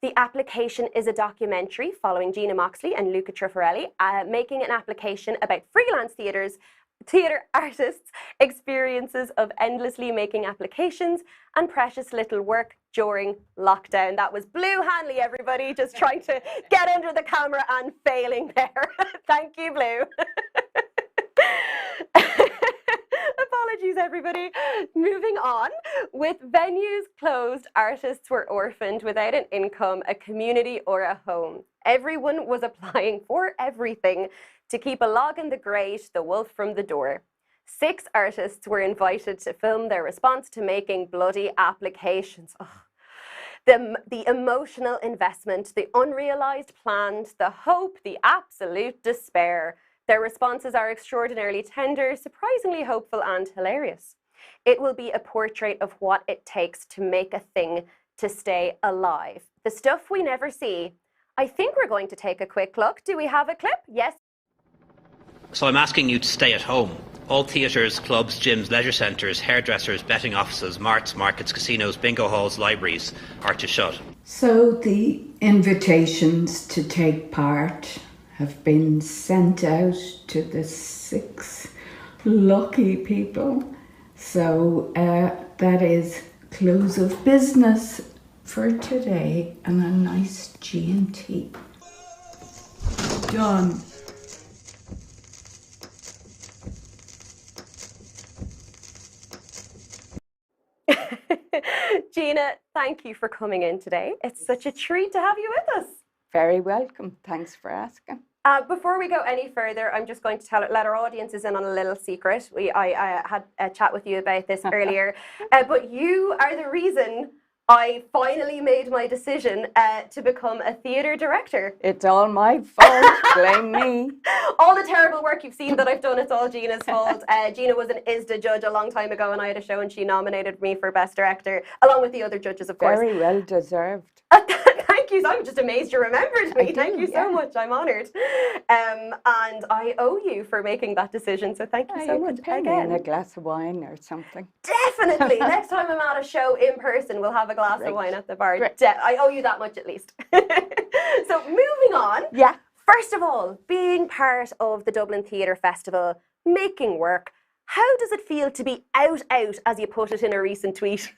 The Application is a documentary following Gina Moxley and Luca Truffarelli making an application about freelance theatre artists' experiences of endlessly making applications and precious little work during lockdown. That was Blue Hanley, everybody, just trying to get under the camera and failing there. Thank you, Blue. Apologies, everybody. Moving on. With venues closed, artists were orphaned without an income, a community or a home. Everyone was applying for everything to keep a log in the grate, the wolf from the door. 6 artists were invited to film their response to making bloody applications. Oh. The emotional investment, the unrealised plans, the hope, the absolute despair. Their responses are extraordinarily tender, surprisingly hopeful and hilarious. It will be a portrait of what it takes to make a thing to stay alive. The stuff we never see. I think we're going to take a quick look. Do we have a clip? Yes. So I'm asking you to stay at home. All theatres, clubs, gyms, leisure centres, hairdressers, betting offices, marts, markets, casinos, bingo halls, libraries are to shut. So the invitations to take part have been sent out to the 6 lucky people. So that is close of business for today and a nice G&T. Done. Gina, thank you for coming in today. It's such a treat to have you with us. Very welcome. Thanks for asking. Before we go any further, I'm just going to let our audiences in on a little secret. I had a chat with you about this earlier, but you are the reason I finally made my decision to become a theatre director. It's all my fault. Blame me. All the terrible work you've seen that I've done, it's all Gina's fault. Gina was an ISDA judge a long time ago, and I had a show and she nominated me for Best Director, along with the other judges, of course. Very well deserved. Thank you. I'm just amazed you remembered me. Thank you so much. I'm honoured. And I owe you for making that decision. So thank you so much again. A glass of wine or something. Definitely. Next time I'm at a show in person, we'll have a glass of wine at the bar. I owe you that much at least. So moving on. Yeah. First of all, being part of the Dublin Theatre Festival, making work, how does it feel to be out, as you put it in a recent tweet?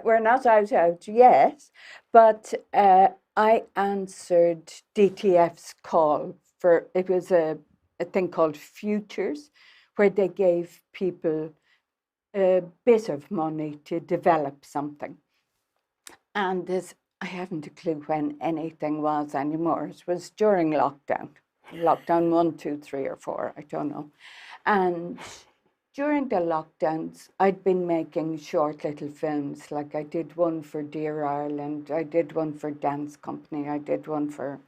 We're not out yet, but I answered DTF's call for, it was a thing called Futures, where they gave people a bit of money to develop something. And this, I haven't a clue when anything was anymore. It was during lockdown. Lockdown 1, 2, 3 or 4, I don't know. And during the lockdowns, I'd been making short little films. Like I did one for Dear Ireland, I did one for Dance Company, I did one for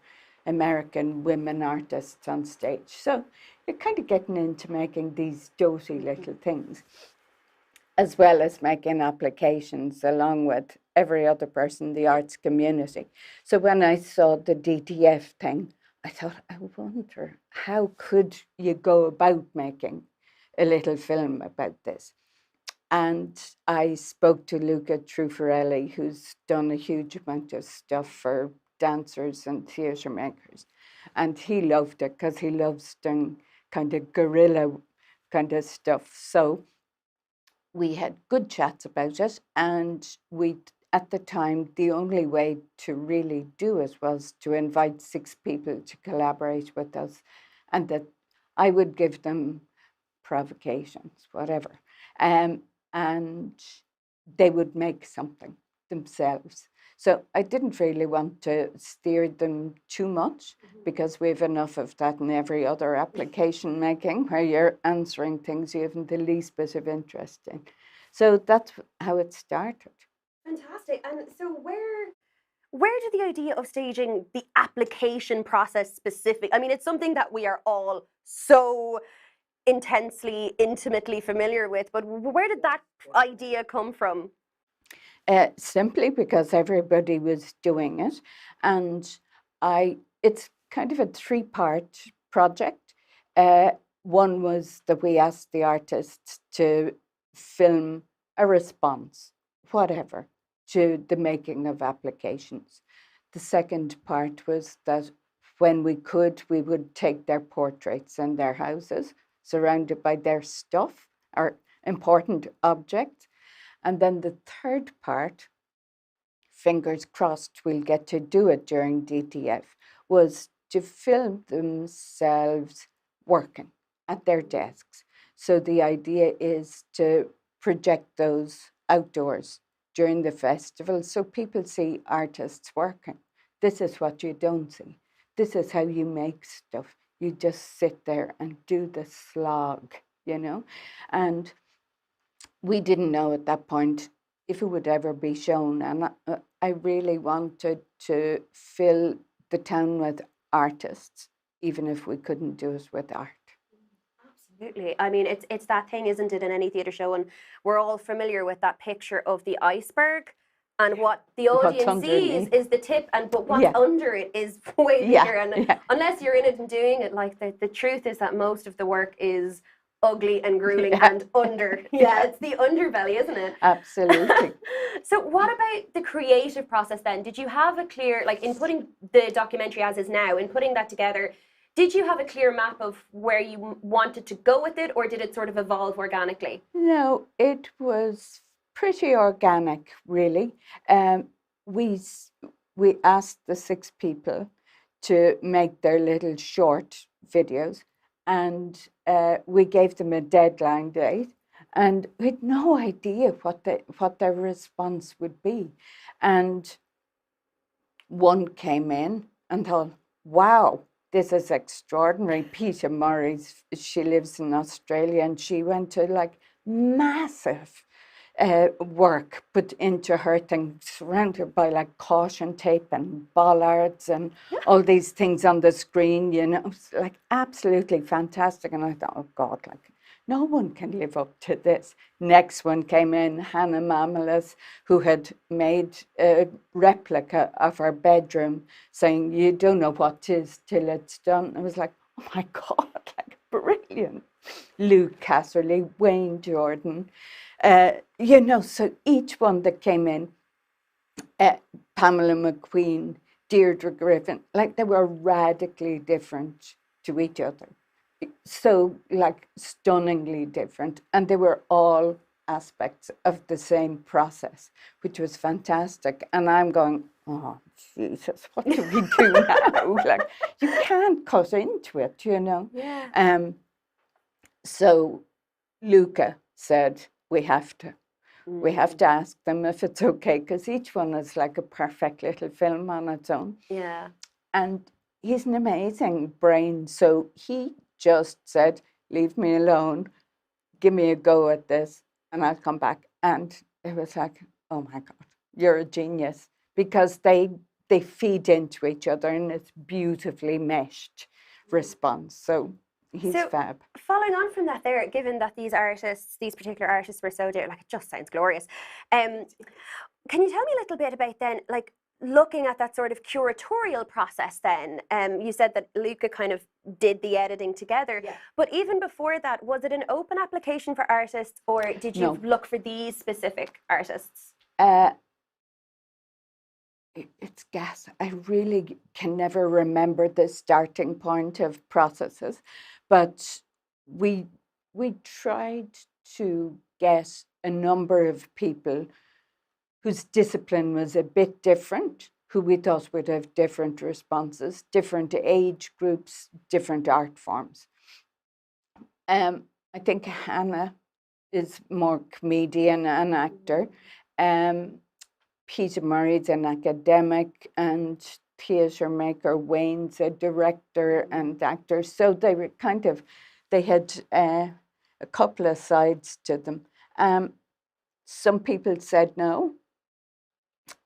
American women artists on stage. So you're kind of getting into making these doty little things, as well as making applications along with every other person in the arts community. So when I saw the DTF thing, I thought, I wonder, how could you go about making a little film about this? And I spoke to Luca Truffarelli, who's done a huge amount of stuff for dancers and theatre makers. And he loved it because he loves doing kind of guerrilla kind of stuff. So we had good chats about it, and we, at the time, the only way to really do it was to invite 6 people to collaborate with us, and that I would give them provocations, whatever, and they would make something themselves. So I didn't really want to steer them too much, because we have enough of that in every other application making, where you're answering things you haven't the least bit of interest in. So that's how it started. Fantastic. And so where did the idea of staging the application process specific? I mean, it's something that we are all so intensely, intimately familiar with. But where did that idea come from? Simply because everybody was doing it, and it's kind of a three-part project. One was that we asked the artists to film a response, whatever, to the making of applications. The second part was that when we could, we would take their portraits in their houses, surrounded by their stuff or important objects. And then the third part, fingers crossed we'll get to do it during DTF, was to film themselves working at their desks. So the idea is to project those outdoors during the festival so people see artists working. This is what you don't see. This is how you make stuff. You just sit there and do the slog, you know? And we didn't know at that point if it would ever be shown. And I really wanted to fill the town with artists, even if we couldn't do it with art. Absolutely. I mean, it's that thing, isn't it, in any theatre show? And we're all familiar with that picture of the iceberg. And what the audience sees is the tip, but what's under it is way bigger. And unless you're in it and doing it, like the truth is that most of the work is ugly and grueling and under. It's the underbelly, isn't it? Absolutely. So what about the creative process then? Did you have a clear, like in putting the documentary as is now, in putting that together, did you have a clear map of where you wanted to go with it, or did it sort of evolve organically? No, it was pretty organic, really. We asked the 6 people to make their little short videos, and we gave them a deadline date, and we had no idea what their response would be. And one came in and thought, wow, this is extraordinary. Peter Murray's, she lives in Australia, and she went to like massive work put into her thing, surrounded by like caution tape and bollards and all these things on the screen, you know. It was like absolutely fantastic. And I thought, oh God, like no one can live up to this. Next one came in, Hannah Mamelas, who had made a replica of her bedroom, saying, you don't know what 'tis till it's done. I was like, oh my God, like brilliant. Luke Casserly, Wayne Jordan, you know, so each one that came in, Pamela McQueen, Deirdre Griffin, like they were radically different to each other. So like stunningly different. And they were all aspects of the same process, which was fantastic. And I'm going, oh, Jesus, what do we do now? Like, you can't cut into it, you know? Yeah. So Luca said, we have to. We have to ask them if it's okay, because each one is like a perfect little film on its own. Yeah. And he's an amazing brain. So he just said, leave me alone, give me a go at this, and I'll come back. And it was like, oh my God, you're a genius. Because they feed into each other in this beautifully meshed response. So he's fab. Following on from that there, given that these particular artists were so different, like it just sounds glorious. Can you tell me a little bit about then, like looking at that sort of curatorial process then? You said that Luca kind of did the editing together, but even before that, was it an open application for artists, or did you look for these specific artists? It's gas. I really can never remember the starting point of processes, but we tried to get a number of people whose discipline was a bit different, who we thought would have different responses, different age groups, different art forms. I think Hannah is more comedian and actor. Peter Murray's an academic, and TheatreMaker Wayne's a director and actor. So they were they had a couple of sides to them. Some people said no.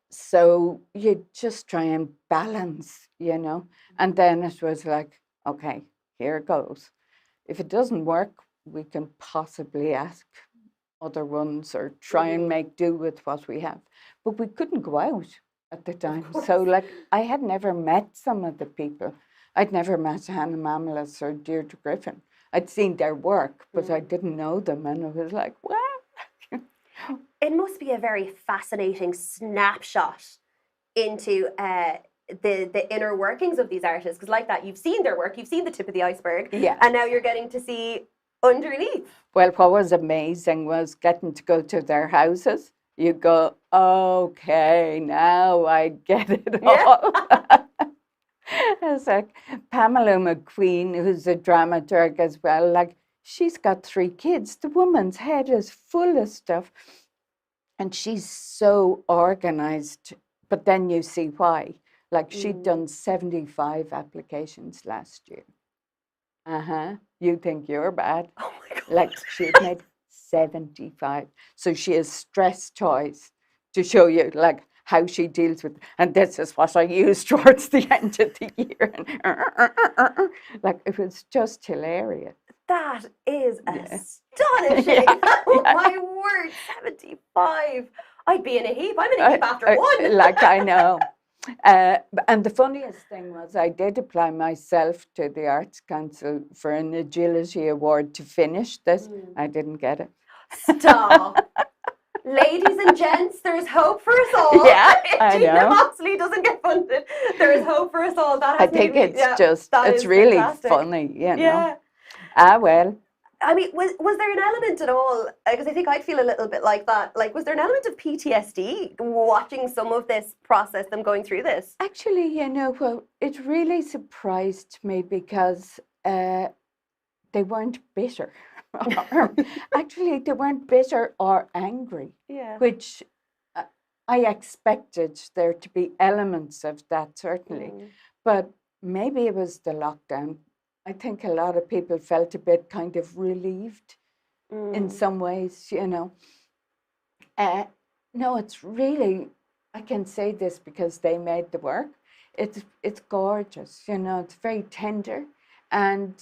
So you just try and balance, you know. And then it was like, okay, here it goes. If it doesn't work, we can possibly ask other ones or try and make do with what we have. But we couldn't go out at the time. So, like, I had never met some of the people. I'd never met Hannah Mamelas or Deirdre Griffin. I'd seen their work, but I didn't know them. And it was like, wow. It must be a very fascinating snapshot into the inner workings of these artists. Because like that, you've seen their work, you've seen the tip of the iceberg, and now you're getting to see underneath. Well, what was amazing was getting to go to their houses. You go, okay, now I get it all. It's like Pamela McQueen, who's a dramaturg as well, like, she's got 3 kids. The woman's head is full of stuff. And she's so organized. But then you see why. Like, she'd done 75 applications last year. You think you're bad. Oh my God. Like, she had made 75. So she has stress toys to show you, like, how she deals with, and this is what I used towards the end of the year. And, like, it was just hilarious. That is astonishing. Oh my word, 75. I'd be in a heap. I'm in a heap after one. Like, I know. And the funniest thing was I did apply myself to the Arts Council for an Agility Award to finish this. I didn't get it. Stop. Ladies and gents, there's hope for us all. Yeah, I Gina know. Moxley doesn't get funded. There is hope for us all. That I think it's it's really funny, you know. Yeah. Well. I mean, was there an element at all, because I think I'd feel a little bit like that, like, was there an element of PTSD watching some of this process, them going through this? Actually, you know, well, it really surprised me because they weren't bitter. Actually, they weren't bitter or angry, which I expected there to be elements of that, certainly. But maybe it was the lockdown. I think a lot of people felt a bit kind of relieved in some ways, you know. No, it's really, I can say this because they made the work. It's gorgeous, you know. It's very tender and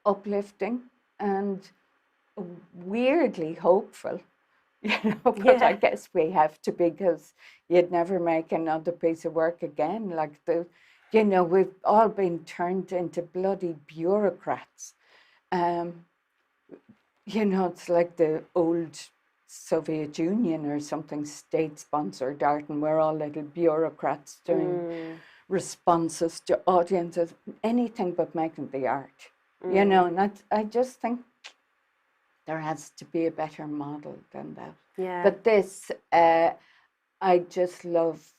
uplifting and weirdly hopeful, you know. But I guess we have to, because you'd never make another piece of work again. Like, you know, we've all been turned into bloody bureaucrats. You know, it's like the old Soviet Union or something, state-sponsored art, and we're all little bureaucrats doing responses to audiences, anything but making the art. You know, and I just think there has to be a better model than that. Yeah. But this, I just love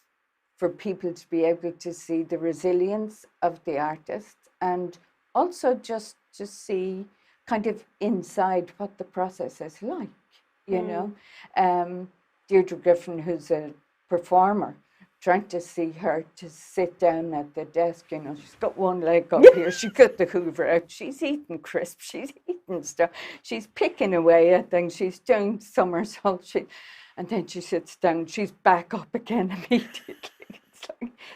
for people to be able to see the resilience of the artist, and also just to see kind of inside what the process is like, you know. Deirdre Griffin, who's a performer, trying to see her to sit down at the desk, you know, she's got one leg up here, she got the Hoover out, she's eating crisps, she's eating stuff, she's picking away at things, she's doing somersaults, and then she sits down, she's back up again immediately.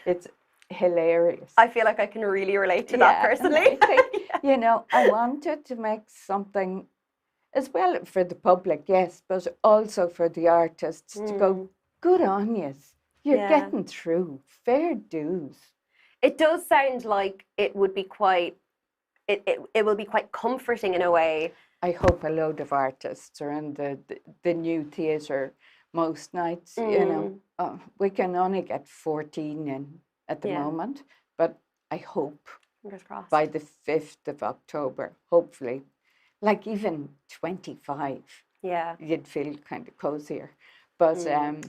It's hilarious. I feel like I can really relate to that personally. I think, you know, I wanted to make something as well for the public, yes, but also for the artists to go, good on you. You're getting through. Fair dues. It does sound like it would be quite, it will be quite comforting in a way. I hope a load of artists are in the new theatre most nights, you know. We can only get 14 in at the moment, but I hope by the 5th of October, hopefully, like even 25, you'd feel kind of cozier. But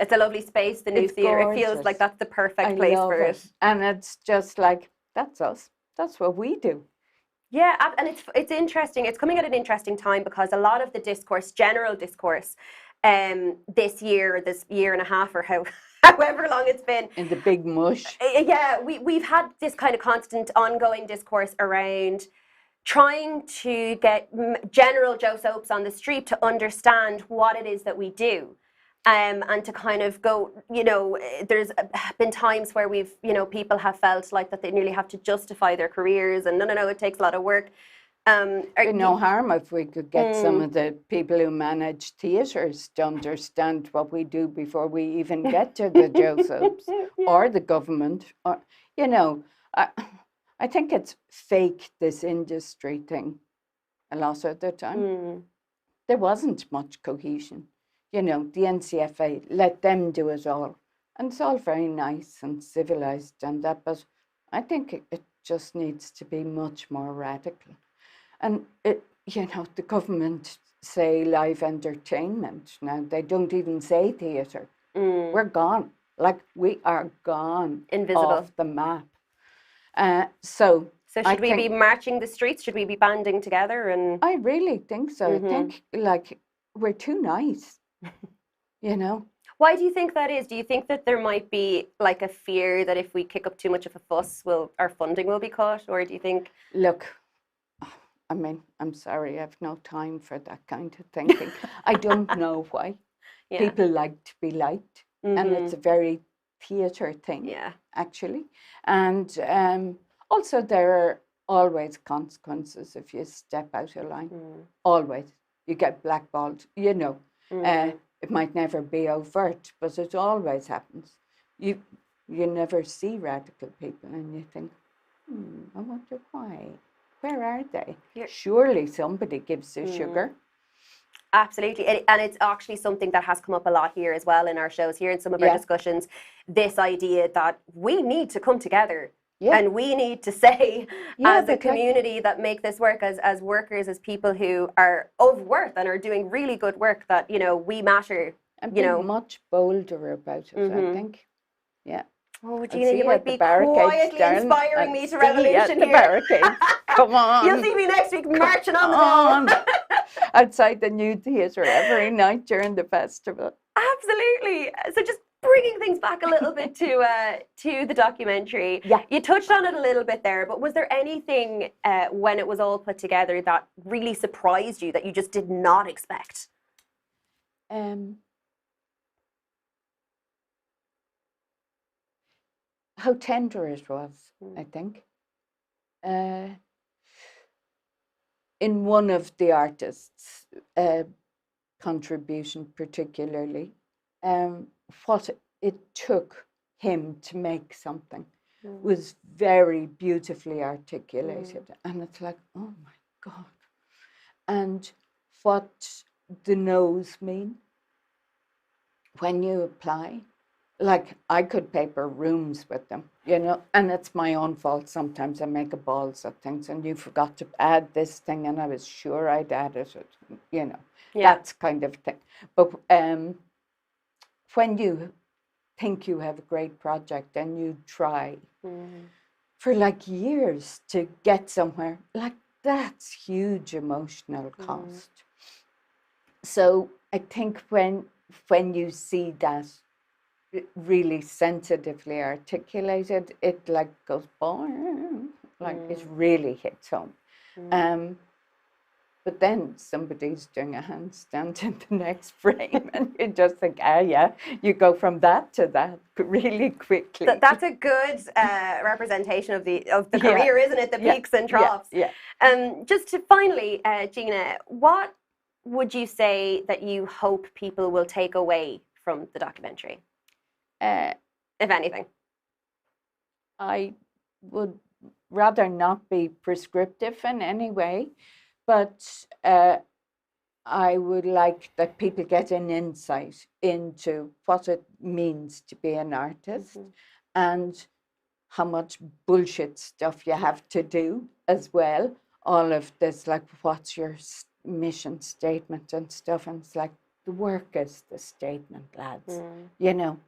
it's a lovely space, the new theatre. It feels like that's the perfect place for it. And it's just like, that's us. That's what we do. Yeah, and it's interesting. It's coming at an interesting time because a lot of the discourse, general discourse, this year and a half, or however long it's been, in the big mush. Yeah, we've had this kind of constant ongoing discourse around trying to get general Joe Soaps on the street to understand what it is that we do. And to kind of go, you know, there's been times where we've, you know, people have felt like that they nearly have to justify their careers, and no, it takes a lot of work. No harm if we could get some of the people who manage theatres to understand what we do before we even get to the Josephs or the government. Or, you know, I think it's fake, this industry thing, a lot of the time. There wasn't much cohesion. You know, the NCFA, let them do it all. And it's all very nice and civilised and that, but I think it just needs to be much more radical. And, you know, the government say live entertainment. Now, they don't even say theatre. We're gone. Like, we are gone. Invisible. Off the map. So should we be marching the streets? Should we be banding together? And I really think so. I think, like, we're too nice, you know. Why do you think that is? Do you think that there might be like a fear that if we kick up too much of a fuss, our funding will be cut? Or do you think... Look, I mean, I'm sorry, I have no time for that kind of thinking. I don't know why. People like to be liked. And it's a very theatre thing, actually. And also there are always consequences if you step out of line. Always. You get blackballed, you know. It might never be overt, but it always happens. You never see radical people and you think, I wonder why. Where are they? Surely somebody gives the sugar. Absolutely. And it's actually something that has come up a lot here as well in our shows, here in some of our discussions, this idea that we need to come together. And we need to say, as a community that make this work, as workers, as people who are of worth and are doing really good work, that, you know, we matter. And be much bolder about it, I think. Yeah. Oh, Gina, you might be quietly inspiring me to revolution the here. Barricades. Come on. You'll see me next week marching on the wall. Outside the new theatre every night during the festival. Absolutely. So just bringing things back a little bit to the documentary. Yeah. You touched on it a little bit there, but was there anything when it was all put together that really surprised you, that you just did not expect? How tender it was, I think. In one of the artists' contribution particularly, what it took him to make something was very beautifully articulated. And it's like, oh my God. And what the no's mean when you apply. Like, I could paper rooms with them, you know, and it's my own fault. Sometimes I make a balls of things and you forgot to add this thing and I was sure I'd added it, you know, that's kind of thing. But when you think you have a great project and you try for like years to get somewhere, like that's huge emotional cost. So I think when you see that really sensitively articulated, it like goes boom, like it really hits home. But then somebody's doing a handstand in the next frame and you just think, you go from that to that really quickly. That's a good representation of the career, isn't it? The peaks and troughs. Just to finally, Gina, what would you say that you hope people will take away from the documentary? If anything. I would rather not be prescriptive in any way, but I would like that people get an insight into what it means to be an artist and how much bullshit stuff you have to do as well. All of this, like, what's your mission statement and stuff, and it's like, the work is the statement, lads. You know,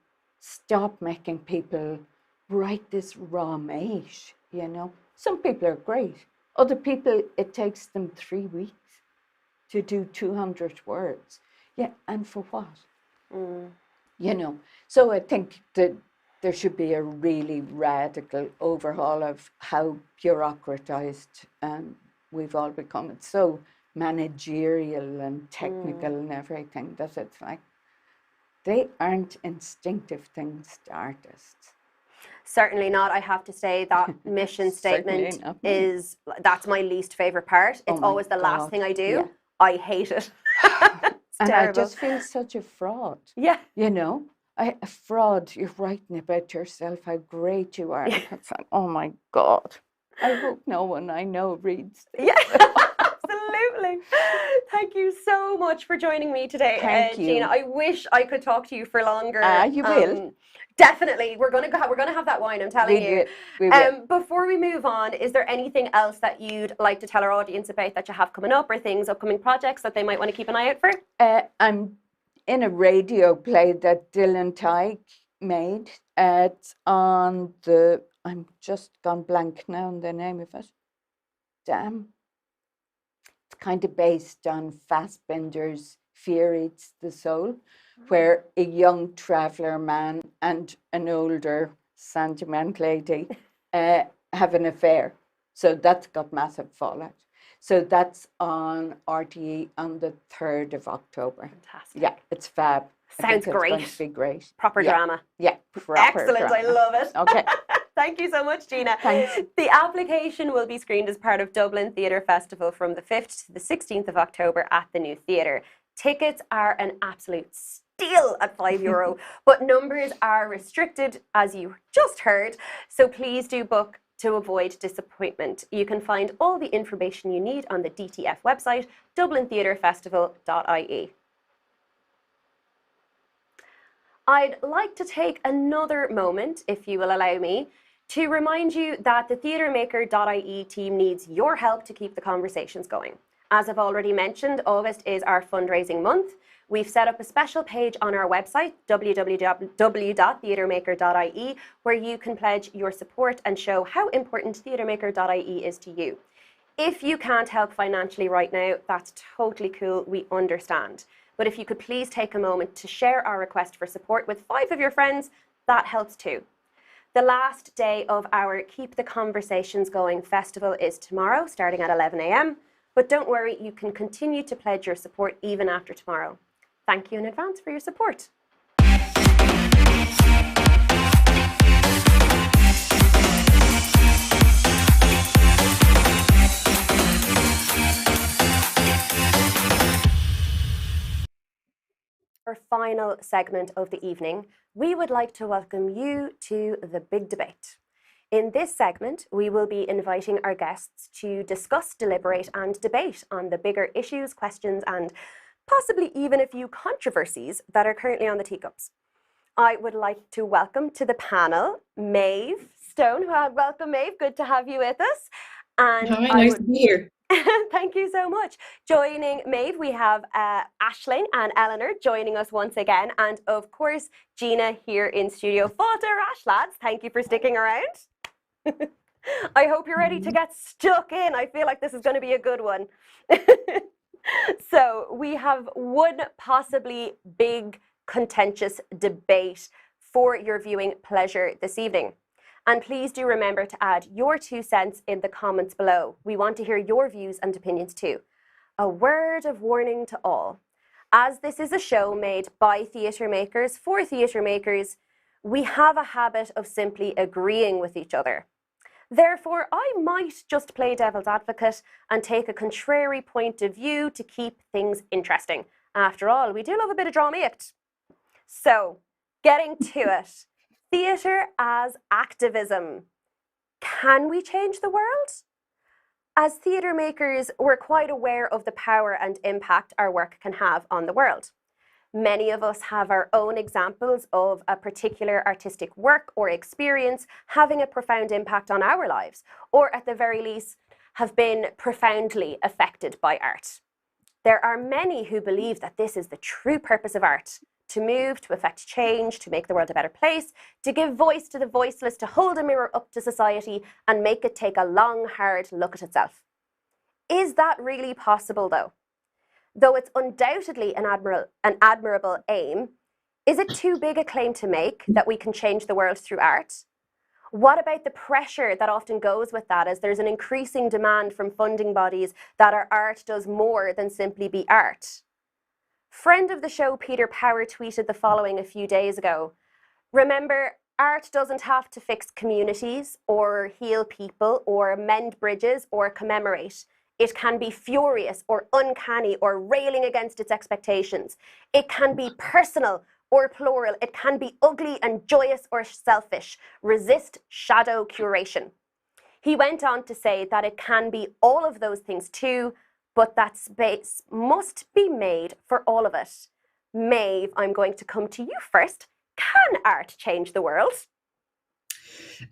stop making people write this raw mate, you know. Some people are great. Other people, it takes them 3 weeks to do 200 words. Yeah, and for what? You know, so I think that there should be a really radical overhaul of how bureaucratized we've all become. It's so managerial and technical and everything that it's like, they aren't instinctive things to artists. Certainly not. I have to say that mission statement that's my least favourite part. It's always the last thing I do. Yeah. I hate it. And terrible. I just feel such a fraud. Yeah. You know, a fraud. You're writing about yourself, how great you are. It's like, oh my God. I hope no one I know reads this. Yeah, absolutely. Thank you so much for joining me today, Thank you. Gina. I wish I could talk to you for longer. You will. Definitely. We're gonna have that wine, I'm telling you. We will. Before we move on, is there anything else that you'd like to tell our audience about that you have coming up, or upcoming projects that they might want to keep an eye out for? I'm in a radio play that Dylan Tyke made. It's on the, I'm just gone blank now on the name of it. Damn. It's kind of based on Fassbinder's Fear Eats the Soul, where a young traveller man and an older sentiment lady have an affair. So that's got massive fallout. So that's on RTE on the 3rd of October. Fantastic. Yeah, it's fab. Sounds great. It's going to be great. Proper drama. Yeah, proper Excellent. drama. I love it. Okay. Thank you so much, Gina. Thanks. The application will be screened as part of Dublin Theatre Festival from the 5th to the 16th of October at the New Theatre. Tickets are an absolute steal at €5, but numbers are restricted, as you just heard, so please do book to avoid disappointment. You can find all the information you need on the DTF website, dublintheatrefestival.ie. I'd like to take another moment, if you will allow me, to remind you that the TheatreMaker.IE team needs your help to keep the conversations going. As I've already mentioned, August is our fundraising month. We've set up a special page on our website, www.TheatreMaker.IE, where you can pledge your support and show how important TheatreMaker.IE is to you. If you can't help financially right now, that's totally cool, we understand. But if you could please take a moment to share our request for support with 5 of your friends, that helps too. The last day of our Keep the Conversations Going festival is tomorrow, starting at 11 a.m. But don't worry, you can continue to pledge your support even after tomorrow. Thank you in advance for your support. Our final segment of the evening, we would like to welcome you to The Big Debate. In this segment, we will be inviting our guests to discuss, deliberate and debate on the bigger issues, questions and possibly even a few controversies that are currently on the teacups. I would like to welcome to the panel Maeve Stone. Welcome, Maeve. Good to have you with us. And hi, nice to be here. Thank you so much. Joining Maeve, we have Ashling and Eleanor joining us once again. And of course, Gina here in studio. Fáilte Rash, lads. Thank you for sticking around. I hope you're ready to get stuck in. I feel like this is going to be a good one. So we have one possibly big contentious debate for your viewing pleasure this evening. And please do remember to add your 2 cents in the comments below. We want to hear your views and opinions too. A word of warning to all. As this is a show made by theatre makers for theatre makers, we have a habit of simply agreeing with each other. Therefore, I might just play devil's advocate and take a contrary point of view to keep things interesting. After all, we do love a bit of drama. So, getting to it. Theatre as activism. Can we change the world? As theatre makers, we're quite aware of the power and impact our work can have on the world. Many of us have our own examples of a particular artistic work or experience having a profound impact on our lives, or at the very least, have been profoundly affected by art. There are many who believe that this is the true purpose of art, to move, to effect change, to make the world a better place, to give voice to the voiceless, to hold a mirror up to society and make it take a long, hard look at itself. Is that really possible though? Though it's undoubtedly an admirable aim, is it too big a claim to make that we can change the world through art? What about the pressure that often goes with that, as there's an increasing demand from funding bodies that our art does more than simply be art? Friend of the show, Peter Power, tweeted the following a few days ago. Remember, Art doesn't have to fix communities or heal people or mend bridges or commemorate. It can be furious or uncanny or railing against its expectations. It can be personal or plural. It can be ugly and joyous or selfish. Resist shadow curation. He went on to say that it can be all of those things too, but that space must be made for all of it. Maeve, I'm going to come to you first. Can art change the world?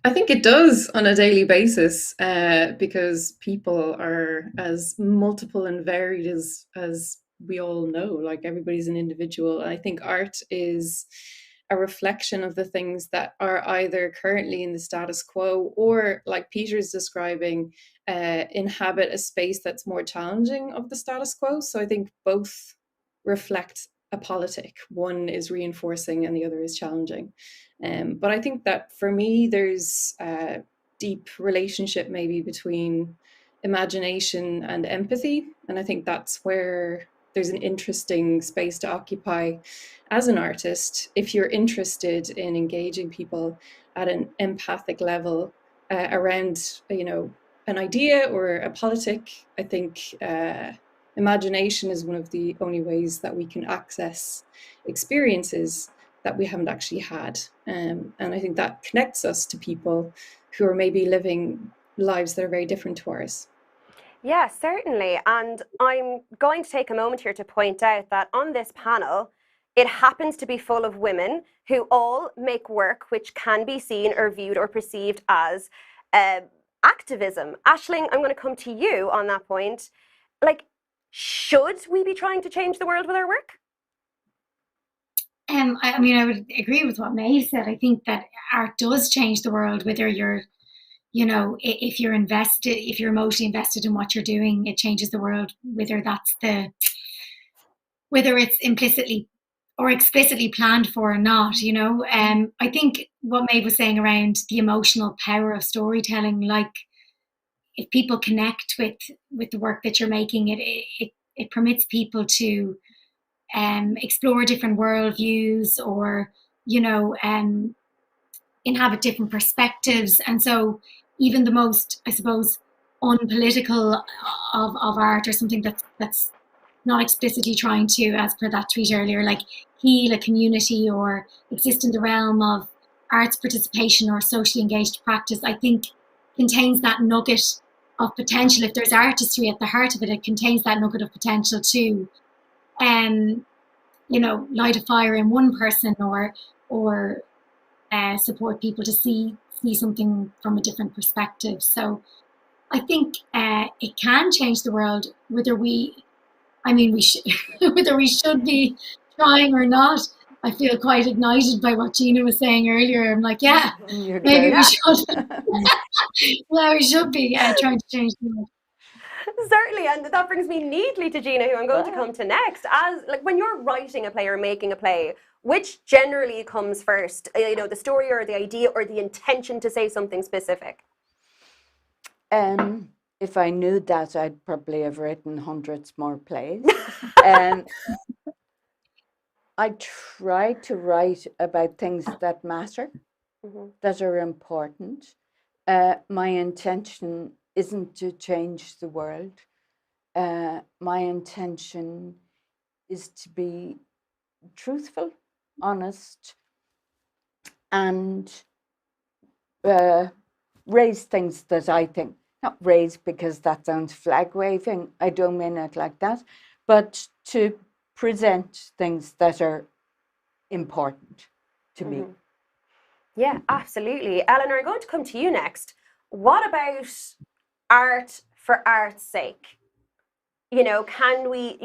I think it does on a daily basis, because people are as multiple and varied as we all know. Like, everybody's an individual. I think art is a reflection of the things that are either currently in the status quo or, like Peter's describing, inhabit a space that's more challenging of the status quo. So I think both reflect a politic. One is reinforcing and the other is challenging. But I think that for me, there's a deep relationship maybe between imagination and empathy. And I think that's where there's an interesting space to occupy as an artist. If you're interested in engaging people at an empathic level around, an idea or a politic, I think imagination is one of the only ways that we can access experiences that we haven't actually had. And I think that connects us to people who are maybe living lives that are very different to ours. Yeah, certainly. And I'm going to take a moment here to point out that on this panel, it happens to be full of women who all make work which can be seen or viewed or perceived as activism. Ashling, I'm going to come to you on that point. Like, should we be trying to change the world with our work? I mean, I would agree with what Maeve said. I think that art does change the world, whether you're, if you're invested, if you're emotionally invested in what you're doing, it changes the world, whether it's implicitly or explicitly planned for or not, I think what Maeve was saying around the emotional power of storytelling, like, if people connect with the work that you're making, it permits people to explore different worldviews or, inhabit different perspectives. And so even the most, I suppose, unpolitical of art, or something that's not explicitly trying to, as per that tweet earlier, like heal a community or exist in the realm of arts participation or socially engaged practice, I think contains that nugget of potential. If there's artistry at the heart of it, it contains that nugget of potential to light a fire in one person or support people to see something from a different perspective. So I think it can change the world, whether we should be trying or not. I feel quite ignited by what Gina was saying earlier. I'm like, yeah, maybe we should. Yeah, we should be trying to change the world. Certainly, and that brings me neatly to Gina, who I'm going to come to next. As like, when you're writing a play or making a play, which generally comes first? The story or the idea or the intention to say something specific? If I knew that, I'd probably have written hundreds more plays. I try to write about things that matter, that are important. My intention isn't to change the world. My intention is to be truthful, honest, and raise things that I think, not raise because that sounds flag waving, I don't mean it like that, but to present things that are important to me. Yeah, absolutely. Eleanor, I'm going to come to you next. What about art for art's sake? Can we,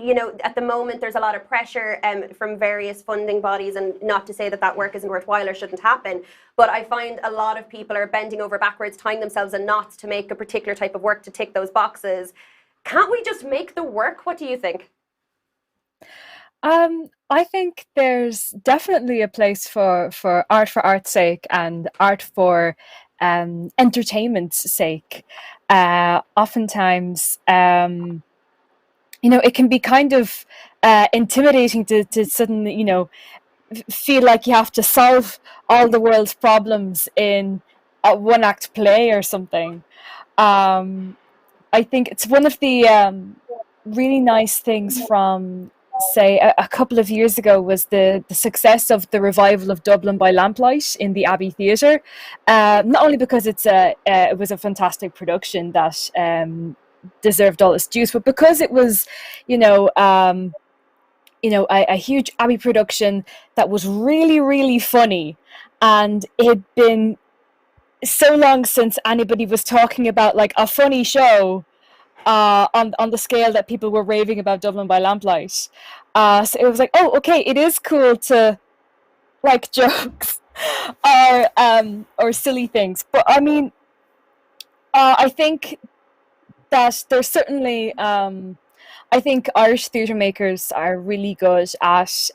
at the moment there's a lot of pressure from various funding bodies, and not to say that work isn't worthwhile or shouldn't happen, but I find a lot of people are bending over backwards, tying themselves in knots to make a particular type of work to tick those boxes. Can't we just make the work? What do you think? I think there's definitely a place for art for art's sake and art for entertainment's sake. Oftentimes, it can be kind of intimidating to suddenly, feel like you have to solve all the world's problems in a one act play or something. I think it's one of the really nice things from, say, a couple of years ago was the success of the revival of Dublin by Lamplight in the Abbey Theatre. Not only because it was a fantastic production that deserved all its dues, but because it was, a huge Abbey production that was really, really funny, and it had been so long since anybody was talking about like a funny show on the scale that people were raving about Dublin by Lamplight. So it was like, oh, okay, it is cool to like jokes or silly things. But I mean, I think that there's certainly I think Irish theatre makers are really good at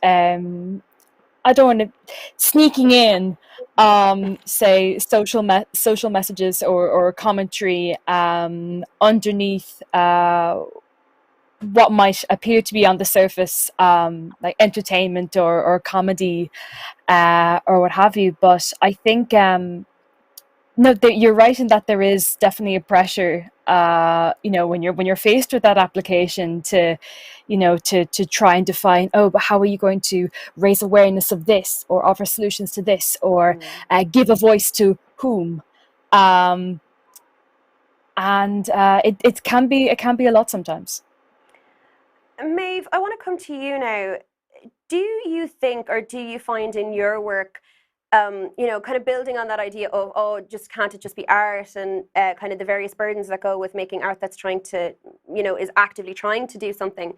I don't want to sneaking in say social messages or commentary underneath what might appear to be on the surface like entertainment or comedy or what have you. But I think no, you're right in that there is definitely a pressure, when you're faced with that application to, to try and define, oh, but how are you going to raise awareness of this, or offer solutions to this, or give a voice to whom, and it can be a lot sometimes. Maeve, I want to come to you now. Do you think, or do you find in your work, kind of building on that idea of, can't it just be art, and kind of the various burdens that go with making art that's trying to, is actively trying to do something.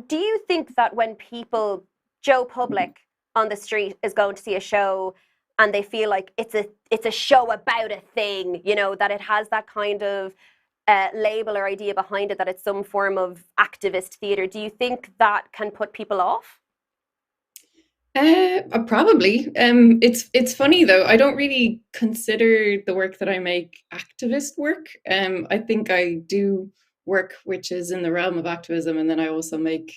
Do you think that when people, Joe Public on the street is going to see a show and they feel like it's a show about a thing, that it has that kind of label or idea behind it, that it's some form of activist theatre, do you think that can put people off? Probably. It's funny though. I don't really consider the work that I make activist work. I think I do work which is in the realm of activism, and then I also make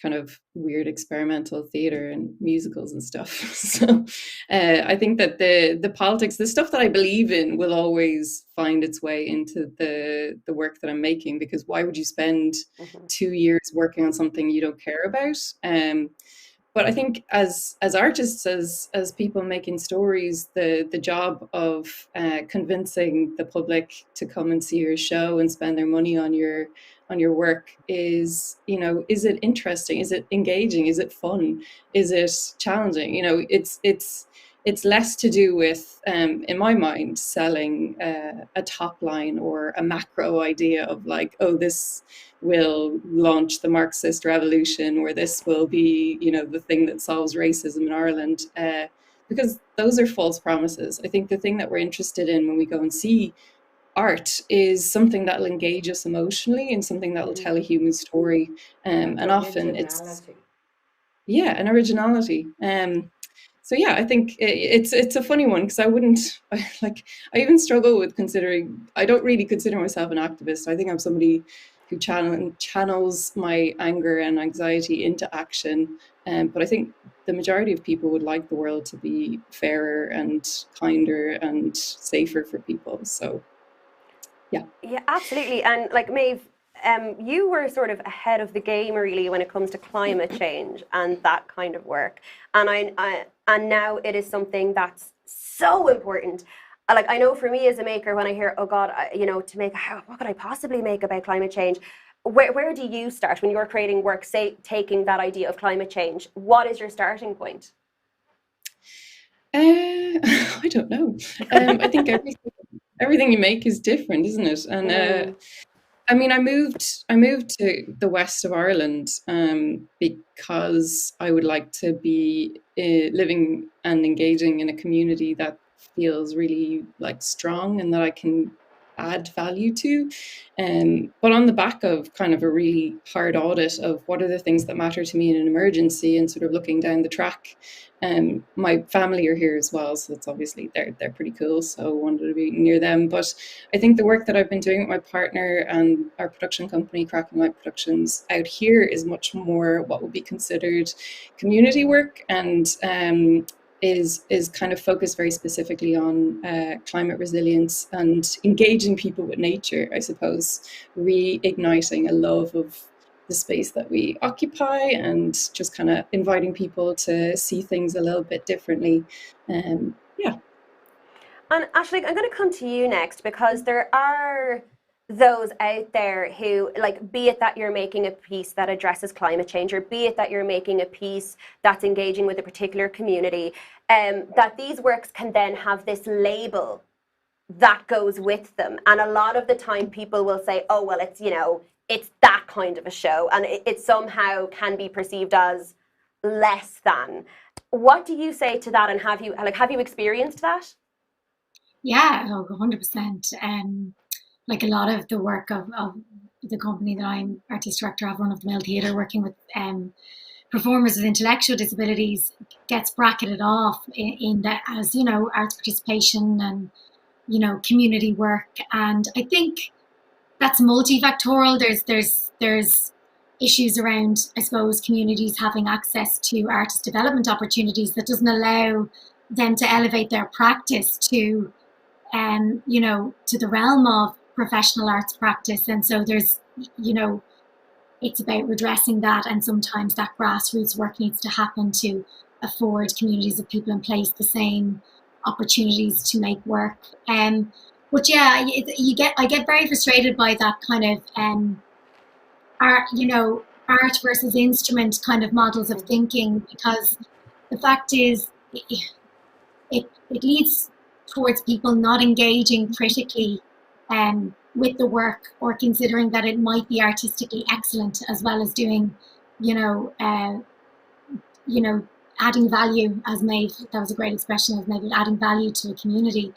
kind of weird experimental theater and musicals and stuff. So I think that the politics, the stuff that I believe in, will always find its way into the work that I'm making, because why would you spend 2 years working on something you don't care about? But I think as artists, as people making stories, the job of convincing the public to come and see your show and spend their money on your work is, is it interesting? Is it engaging? Is it fun? Is it challenging? It's less to do with, in my mind, selling a top line or a macro idea of like, oh, this will launch the Marxist revolution, or this will be, the thing that solves racism in Ireland, because those are false promises. I think the thing that we're interested in when we go and see art is something that will engage us emotionally and something that will tell a human story, and often it's an originality. So yeah, I think it's a funny one, because I even struggle with considering, I don't really consider myself an activist. I think I'm somebody who channels my anger and anxiety into action. But I think the majority of people would like the world to be fairer and kinder and safer for people. So yeah. Yeah, absolutely. And like Maeve, you were sort of ahead of the game really when it comes to climate change and that kind of work. And and now it is something that's so important. Like, I know for me as a maker, when I hear, oh God, to make, what could I possibly make about climate change? Where do you start when you're creating work, say, taking that idea of climate change? What is your starting point? I don't know. I think everything you make is different, isn't it? And I mean, I moved to the west of Ireland because I would like to be living and engaging in a community that feels really like strong, and that I can add value to. But on the back of kind of a really hard audit of what are the things that matter to me in an emergency and sort of looking down the track, my family are here as well, so it's obviously they're pretty cool, so I wanted to be near them. But I think the work that I've been doing with my partner and our production company, Cracking Light Productions, out here is much more what would be considered community work, and is kind of focused very specifically on climate resilience and engaging people with nature, I suppose, reigniting a love of the space that we occupy and just kind of inviting people to see things a little bit differently. Yeah. And Ashling, I'm going to come to you next, because there are those out there who, like, be it that you're making a piece that addresses climate change, or be it that you're making a piece that's engaging with a particular community, that these works can then have this label that goes with them. And a lot of the time people will say, oh, well, it's, you know, it's that kind of a show, and it somehow can be perceived as less than. What do you say to that, and have you experienced that? Yeah, 100%. Like a lot of the work of the company that I'm artist director of, Run of the Mill Theatre, working with performers with intellectual disabilities, gets bracketed off in that as, you know, arts participation and, you know, community work. And I think that's multifactorial. There's issues around, I suppose, communities having access to artist development opportunities that doesn't allow them to elevate their practice to, you know, to the realm of professional arts practice. And so there's, you know, it's about redressing that, and sometimes that grassroots work needs to happen to afford communities of people in place the same opportunities to make work. But yeah, I get very frustrated by that kind of art, you know, art versus instrument kind of models of thinking, because the fact is it leads towards people not engaging critically with the work, or considering that it might be artistically excellent, as well as doing, you know, adding value, as Maeve, that was a great expression, as Maeve, adding value to a community.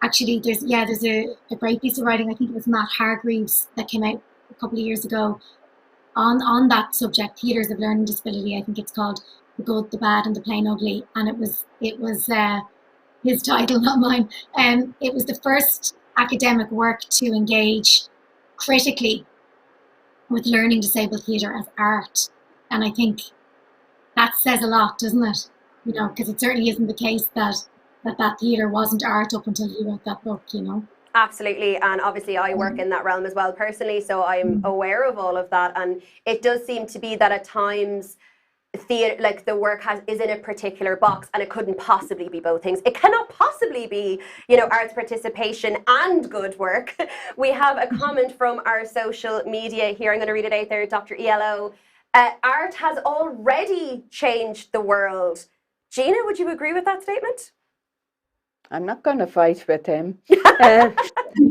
Actually, there's a great piece of writing, I think it was Matt Hargreaves, that came out a couple of years ago on that subject, Theatres of Learning Disability, I think it's called, The Good, the Bad and the Plain Ugly. And it was his title, not mine. It was the first academic work to engage critically with learning disabled theatre as art. And I think that says a lot, doesn't it? You know, because it certainly isn't the case that theatre wasn't art up until he wrote that book, you know. Absolutely, and obviously I work in that realm as well personally, so I'm aware of all of that. And it does seem to be that at times theatre, like the work is in a particular box, and it couldn't possibly be both things. It cannot possibly be, you know, arts participation and good work. We have a comment from our social media here. I'm going to read it out there. Dr. ELO, art has already changed the world. Gina, would you agree with that statement? I'm not going to fight with him.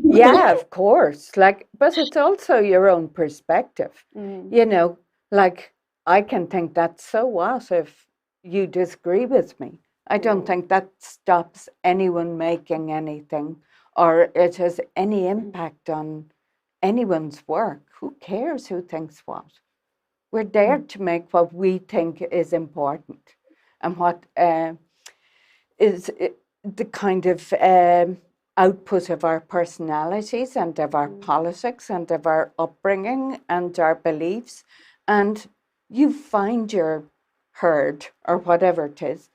Yeah, of course. Like, but it's also your own perspective. You know, like, I can think that, so what if you disagree with me? I don't think that stops anyone making anything, or it has any impact on anyone's work. Who cares who thinks what? We're there to make what we think is important, and what is the kind of output of our personalities and of our politics and of our upbringing and our beliefs. And you find your herd, or whatever it is.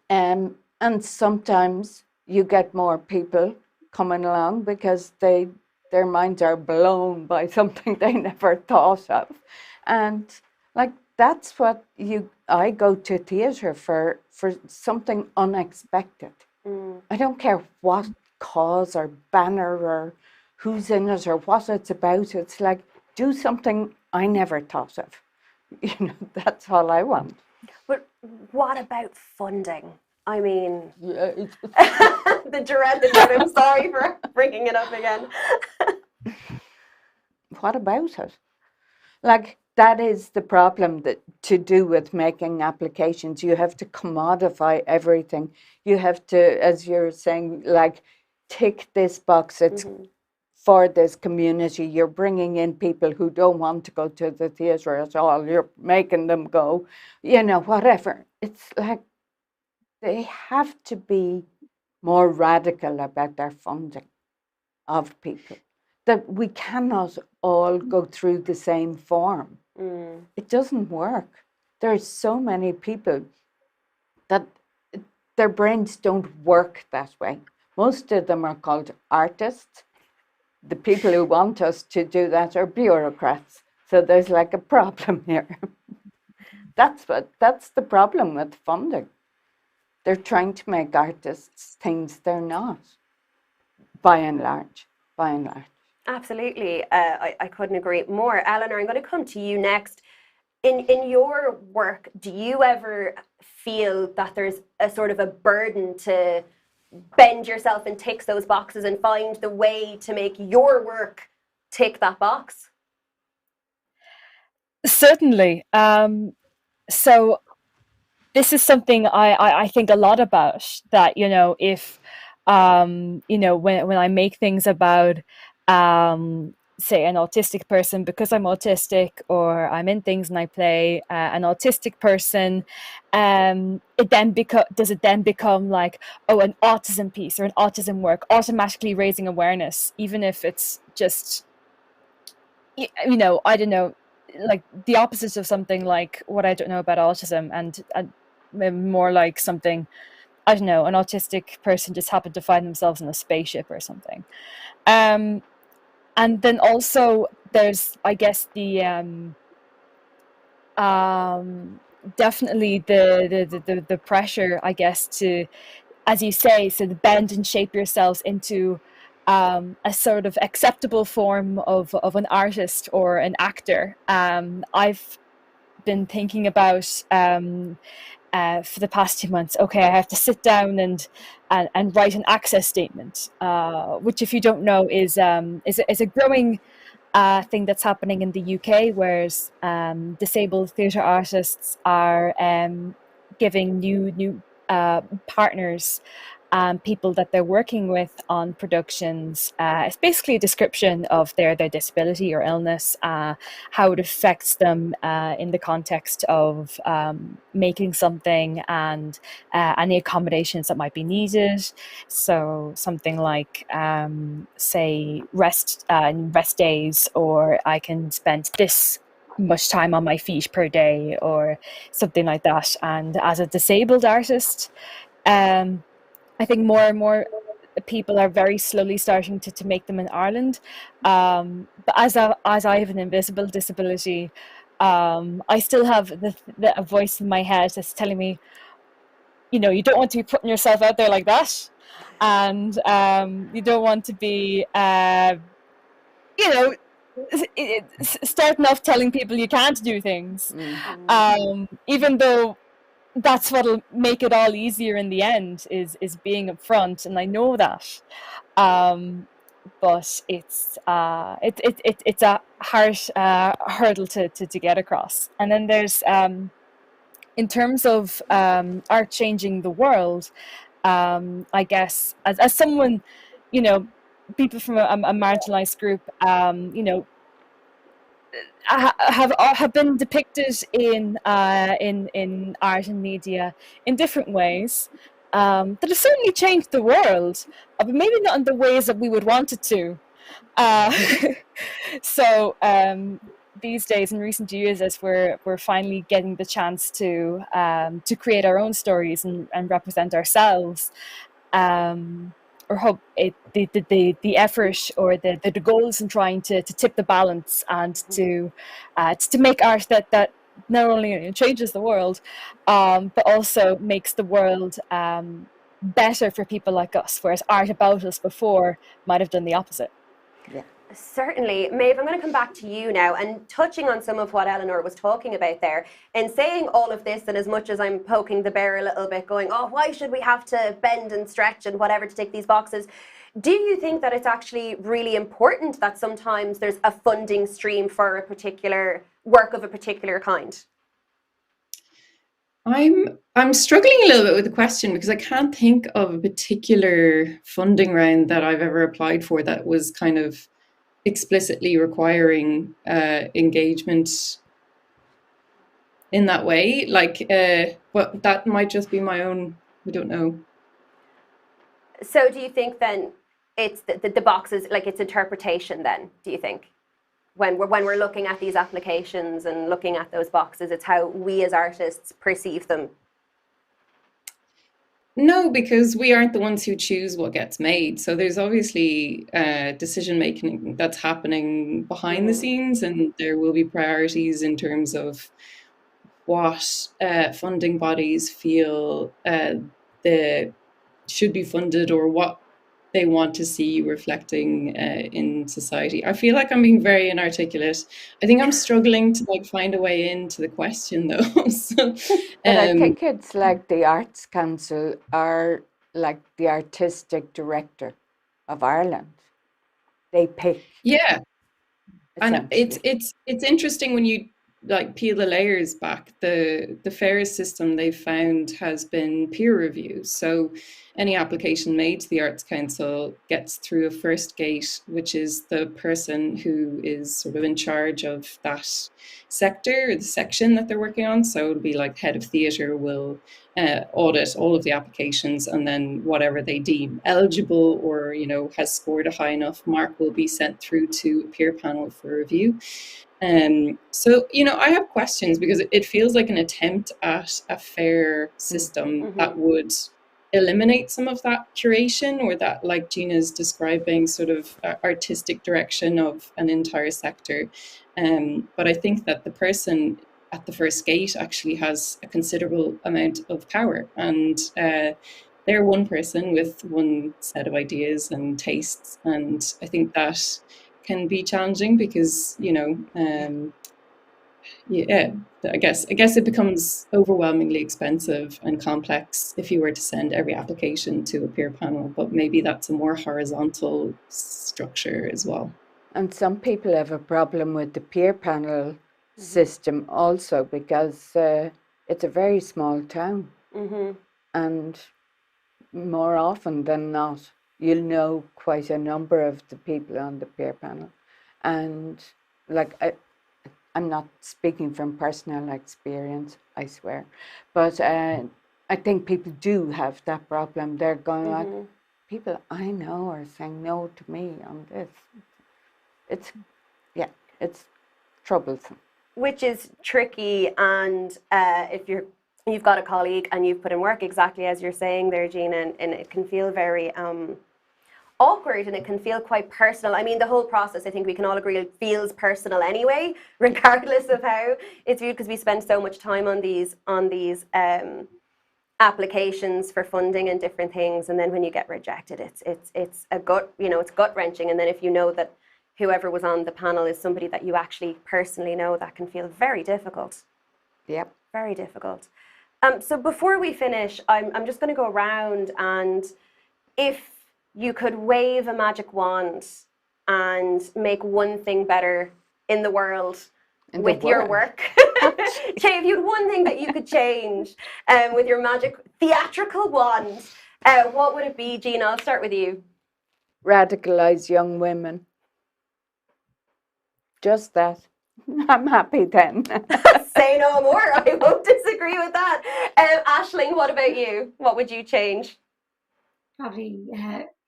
And sometimes you get more people coming along because their minds are blown by something they never thought of. And like, that's what I go to theatre for something unexpected. I don't care what cause or banner or who's in it or what it's about. It's like, do something I never thought of. You know, that's all I want. But what about funding? I mean, the dreaded word. I'm sorry for bringing it up again. What about it? Like, that is the problem to do with making applications. You have to commodify everything. You have to, as you're saying, like, tick this box. It's for this community. You're bringing in people who don't want to go to the theatre at all. You're making them go, whatever. It's like they have to be more radical about their funding of people. That we cannot all go through the same form. It doesn't work. There's so many people that their brains don't work that way. Most of them are called artists. The people who want us to do that are bureaucrats. So there's like a problem here. That's the problem with funding. They're trying to make artists things they're not, by and large. Absolutely. I couldn't agree more. Eleanor, I'm going to come to you next. In your work, do you ever feel that there's a sort of a burden to bend yourself and tick those boxes and find the way to make your work tick that box? Certainly. So this is something I think a lot about, that, if, when I make things about, say, an autistic person, because I'm autistic, or I'm in things and I play an autistic person, does it then become like, an autism piece or an autism work, automatically raising awareness, even if it's just, I don't know, like the opposite of something like what I don't know about autism, and more like something, I don't know, an autistic person just happened to find themselves in a spaceship or something. And then also there's, I guess, the definitely the pressure, I guess, to, as you say, so to bend and shape yourselves into a sort of acceptable form of an artist or an actor. I've been thinking about for the past 2 months, okay, I have to sit down and write an access statement, which, if you don't know, is a growing thing that's happening in the UK, whereas disabled theatre artists are giving new partners, people that they're working with on productions. It's basically a description of their disability or illness, how it affects them in the context of making something, and any accommodations that might be needed. So something like, say, rest days, or I can spend this much time on my feet per day, or something like that. And as a disabled artist, I think more and more people are very slowly starting to make them in Ireland. But as I have an invisible disability, I still have a voice in my head that's telling me, you don't want to be putting yourself out there like that, and you don't want to be, starting off telling people you can't do things, even though that's what'll make it all easier in the end, is being upfront, and I know that. But it's a hard hurdle to get across. And then there's, in terms of art changing the world, I guess, as someone, people from a marginalized group, have been depicted in art and media in different ways, that have certainly changed the world, but maybe not in the ways that we would want it to. So these days, in recent years, as we're finally getting the chance to create our own stories and represent ourselves, or hope the effort, or the goals in trying to tip the balance, and to make art that not only changes the world, but also makes the world better for people like us, whereas art about us before might have done the opposite. Yeah. Certainly. Maeve, I'm going to come back to you now, and touching on some of what Eleanor was talking about there, and saying all of this, and as much as I'm poking the bear a little bit, going, oh, why should we have to bend and stretch and whatever to tick these boxes? Do you think that it's actually really important that sometimes there's a funding stream for a particular work of a particular kind? I'm struggling a little bit with the question because I can't think of a particular funding round that I've ever applied for that was kind of explicitly requiring engagement in that way. Like, but that might just be my own. I don't know. So do you think then it's the boxes, like it's interpretation then, do you think? When we're looking at these applications and looking at those boxes, it's how we as artists perceive them? No, because we aren't the ones who choose what gets made. So there's obviously decision making that's happening behind the scenes, and there will be priorities in terms of what funding bodies feel should be funded or what they want to see reflecting in society. I feel like I'm being very inarticulate. I think I'm struggling to like find a way into the question though. So, but I think it's like the Arts Council are like the artistic director of Ireland. They pick. Yeah. And it's interesting when you like peel the layers back. The fairest system they've found has been peer review. So any application made to the Arts Council gets through a first gate, which is the person who is sort of in charge of that sector or the section that they're working on. So it'll be like head of theatre will audit all of the applications, and then whatever they deem eligible or has scored a high enough mark will be sent through to a peer panel for review. So I have questions because it feels like an attempt at a fair system that would eliminate some of that curation or that, like Gina's describing, sort of artistic direction of an entire sector. But I think that the person at the first gate actually has a considerable amount of power, and they're one person with one set of ideas and tastes, and I think that can be challenging because I guess it becomes overwhelmingly expensive and complex if you were to send every application to a peer panel, but maybe that's a more horizontal structure as well. And some people have a problem with the peer panel system also because it's a very small town, and more often than not you'll know quite a number of the people on the peer panel. And like I'm not speaking from personal experience, I swear, but I think people do have that problem. They're going like, people I know are saying no to me on this. It's troublesome. Which is tricky, and if you've got a colleague and you've put in work exactly as you're saying there, Gina, and it can feel very awkward, and it can feel quite personal. I mean, the whole process, I think we can all agree, it feels personal anyway, regardless of how it's viewed, because we spend so much time on these applications for funding and different things, and then when you get rejected, it's a gut, it's gut wrenching. And then if you know that whoever was on the panel is somebody that you actually personally know, that can feel very difficult. Yep. Very difficult. So before we finish, I'm just going to go around, and if you could wave a magic wand and make one thing better in the world with your work, okay, if you had one thing that you could change with your magic theatrical wand, what would it be, Gina? I'll start with you. Radicalize young women. Just that. I'm happy then. Say no more. I won't disagree with that. Ashling, what about you? What would you change? Probably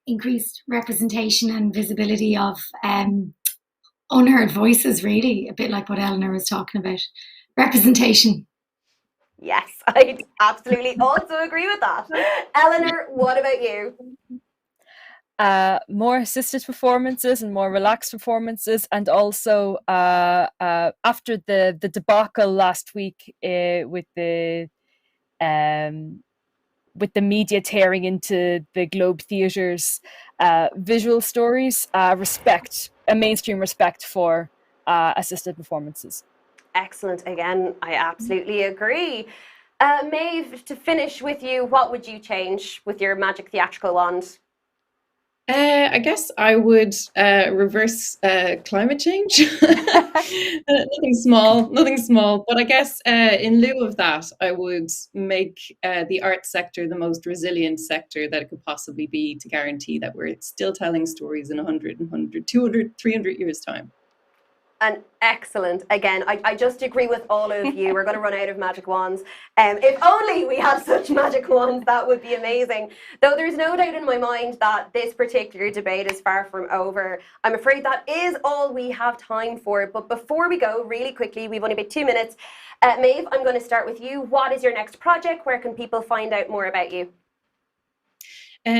increased representation and visibility of unheard voices, really, a bit like what Eleanor was talking about. Representation. Yes, I absolutely also agree with that. Eleanor, what about you? More assisted performances and more relaxed performances, and also after the debacle last week with the media tearing into the Globe Theatre's visual stories, a mainstream respect for assisted performances. Excellent. Again, I absolutely agree. Maeve, to finish with you, what would you change with your magic theatrical wand? I guess I would reverse climate change. Nothing small. But I guess in lieu of that, I would make the art sector the most resilient sector that it could possibly be to guarantee that we're still telling stories in 100, 200, 300 years' time. And excellent. Again, I just agree with all of you. We're going to run out of magic wands. If only we had such magic wands, that would be amazing. Though there's no doubt in my mind that this particular debate is far from over. I'm afraid that is all we have time for. But before we go, really quickly, we've only about 2 minutes. Maeve, I'm going to start with you. What is your next project? Where can people find out more about you?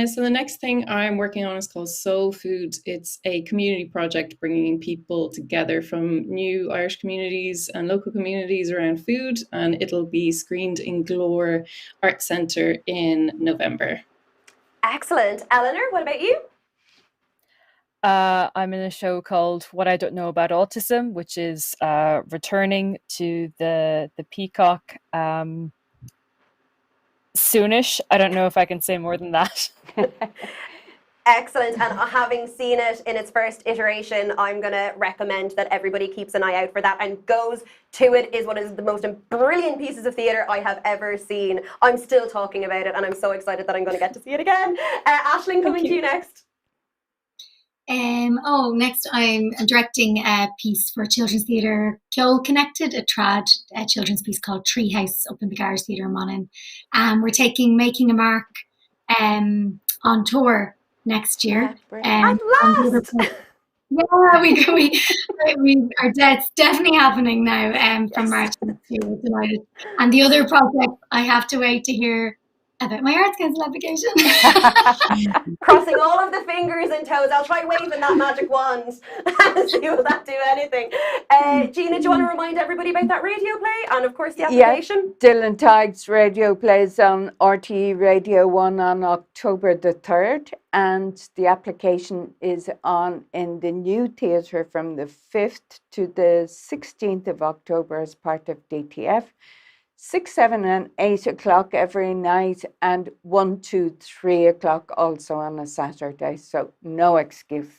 So the next thing I'm working on is called Soul Food. It's a community project bringing people together from new Irish communities and local communities around food, and it'll be screened in Glore Art Centre in November. Excellent. Eleanor, what about you? I'm in a show called What I Don't Know About Autism, which is returning to the Peacock soonish. I don't know if I can say more than that. Excellent. And having seen it in its first iteration, I'm going to recommend that everybody keeps an eye out for that and goes to it. Is one of the most brilliant pieces of theatre I have ever seen. I'm still talking about it and I'm so excited that I'm going to get to see it again. Ashling, coming to you next. Next I'm directing a piece for Children's Theatre Ceol Connected, a trad children's piece called Treehouse up in the Garage Theatre in Monaghan. We're taking Making a Mark on tour next year. At last! Yeah, it's definitely happening now from March next year. We're delighted. And the other project, I have to wait to hear about my Arts Council application. Crossing all of the fingers and toes. I'll try waving that magic wand and see will that do anything. Gina, do you want to remind everybody about that radio play and of course the application? Yeah, Dylan Tighe's radio plays on RTE Radio 1 on October the 3rd, and the application is on in the new theatre from the 5th to the 16th of October as part of DTF. 6, 7 and 8 o'clock every night, and 1, 2, 3 o'clock also on a Saturday, so no excuse.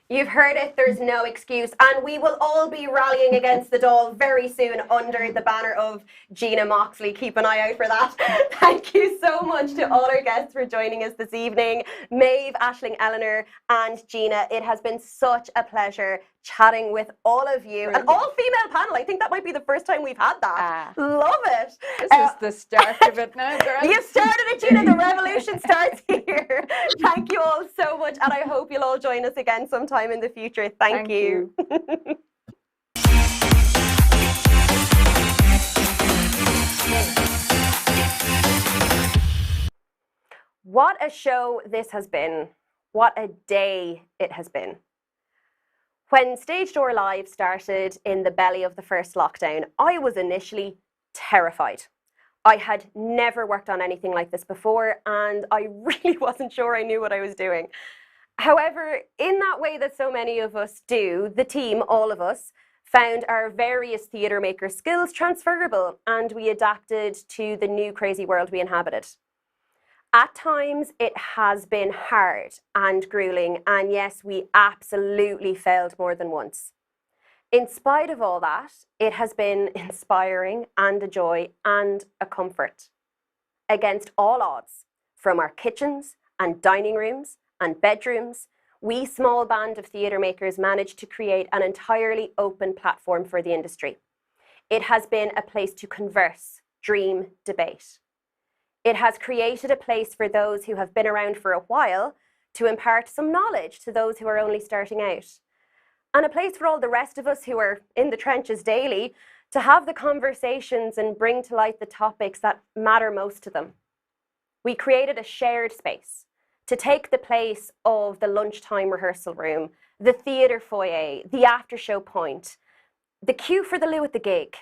You've heard it, there's no excuse, and we will all be rallying against the Dáil very soon under the banner of Gina Moxley. Keep an eye out for that. Thank you so much to all our guests for joining us this evening. Maeve, Ashling, Eleanor and Gina, it has been such a pleasure chatting with all of you. An all-female panel. I think that might be the first time we've had that. Love it. This is the start of it now, girls. You've started it, Gina. The revolution starts here. Thank you all so much, and I hope you'll all join us again sometime in the future. Thank you. What a show this has been. What a day it has been. When Stage Door Live started in the belly of the first lockdown, I was initially terrified. I had never worked on anything like this before, and I really wasn't sure I knew what I was doing. However, in that way that so many of us do, the team, all of us, found our various theatre maker skills transferable, and we adapted to the new crazy world we inhabited. At times, it has been hard and grueling, and yes, we absolutely failed more than once. In spite of all that, it has been inspiring and a joy and a comfort. Against all odds, from our kitchens and dining rooms and bedrooms, we small band of theatre makers managed to create an entirely open platform for the industry. It has been a place to converse, dream, debate. It has created a place for those who have been around for a while to impart some knowledge to those who are only starting out. And a place for all the rest of us who are in the trenches daily to have the conversations and bring to light the topics that matter most to them. We created a shared space to take the place of the lunchtime rehearsal room, the theatre foyer, the after show point, the queue for the loo at the gig.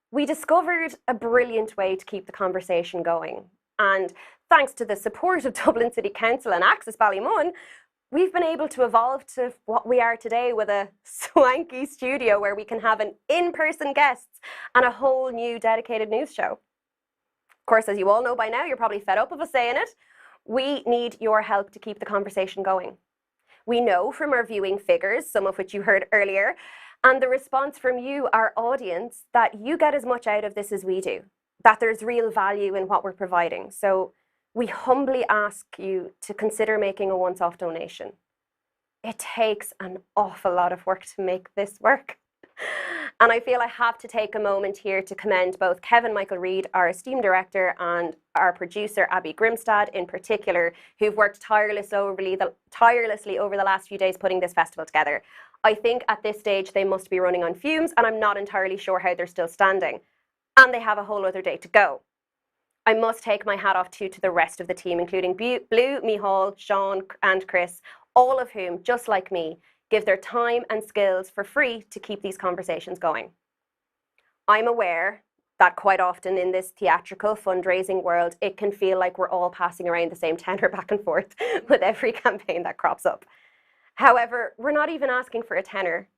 We discovered a brilliant way to keep the conversation going. And thanks to the support of Dublin City Council and Access Ballymun, we've been able to evolve to what we are today with a swanky studio where we can have an in-person guests and a whole new dedicated news show. Of course, as you all know by now, you're probably fed up of us saying it. We need your help to keep the conversation going. We know from our viewing figures, some of which you heard earlier, and the response from you, our audience, that you get as much out of this as we do, that there's real value in what we're providing. So we humbly ask you to consider making a once-off donation. It takes an awful lot of work to make this work. And I feel I have to take a moment here to commend both Kevin Michael Reid, our esteemed director, and our producer, Abby Grimstad, in particular, who've worked tirelessly over the last few days putting this festival together. I think at this stage they must be running on fumes, and I'm not entirely sure how they're still standing. And they have a whole other day to go. I must take my hat off too to the rest of the team, including Blue, Mihal, Sean, and Chris, all of whom, just like me, give their time and skills for free to keep these conversations going. I'm aware that quite often in this theatrical fundraising world, it can feel like we're all passing around the same tenor back and forth with every campaign that crops up. However, we're not even asking for a tenner.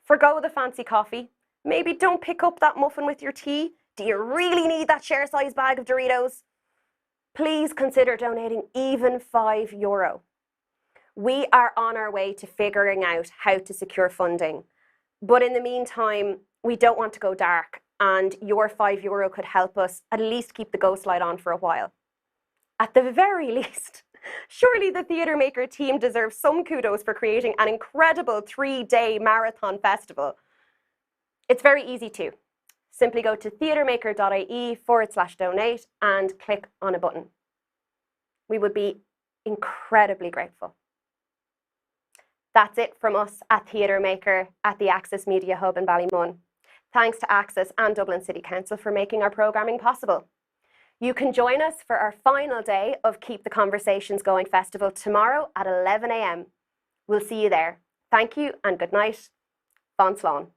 Forgo the fancy coffee. Maybe don't pick up that muffin with your tea. Do you really need that share-size bag of Doritos? Please consider donating even €5. We are on our way to figuring out how to secure funding. But in the meantime, we don't want to go dark, and your €5 could help us at least keep the ghost light on for a while. At the very least, surely the TheatreMaker team deserves some kudos for creating an incredible 3-day marathon festival. It's very easy too. Simply go to TheatreMaker.IE/donate and click on a button. We would be incredibly grateful. That's it from us at TheatreMaker at the Access Media Hub in Ballymun. Thanks to Access and Dublin City Council for making our programming possible. You can join us for our final day of Keep the Conversations Going Festival tomorrow at 11 a.m. We'll see you there. Thank you and good night. Bon Slán.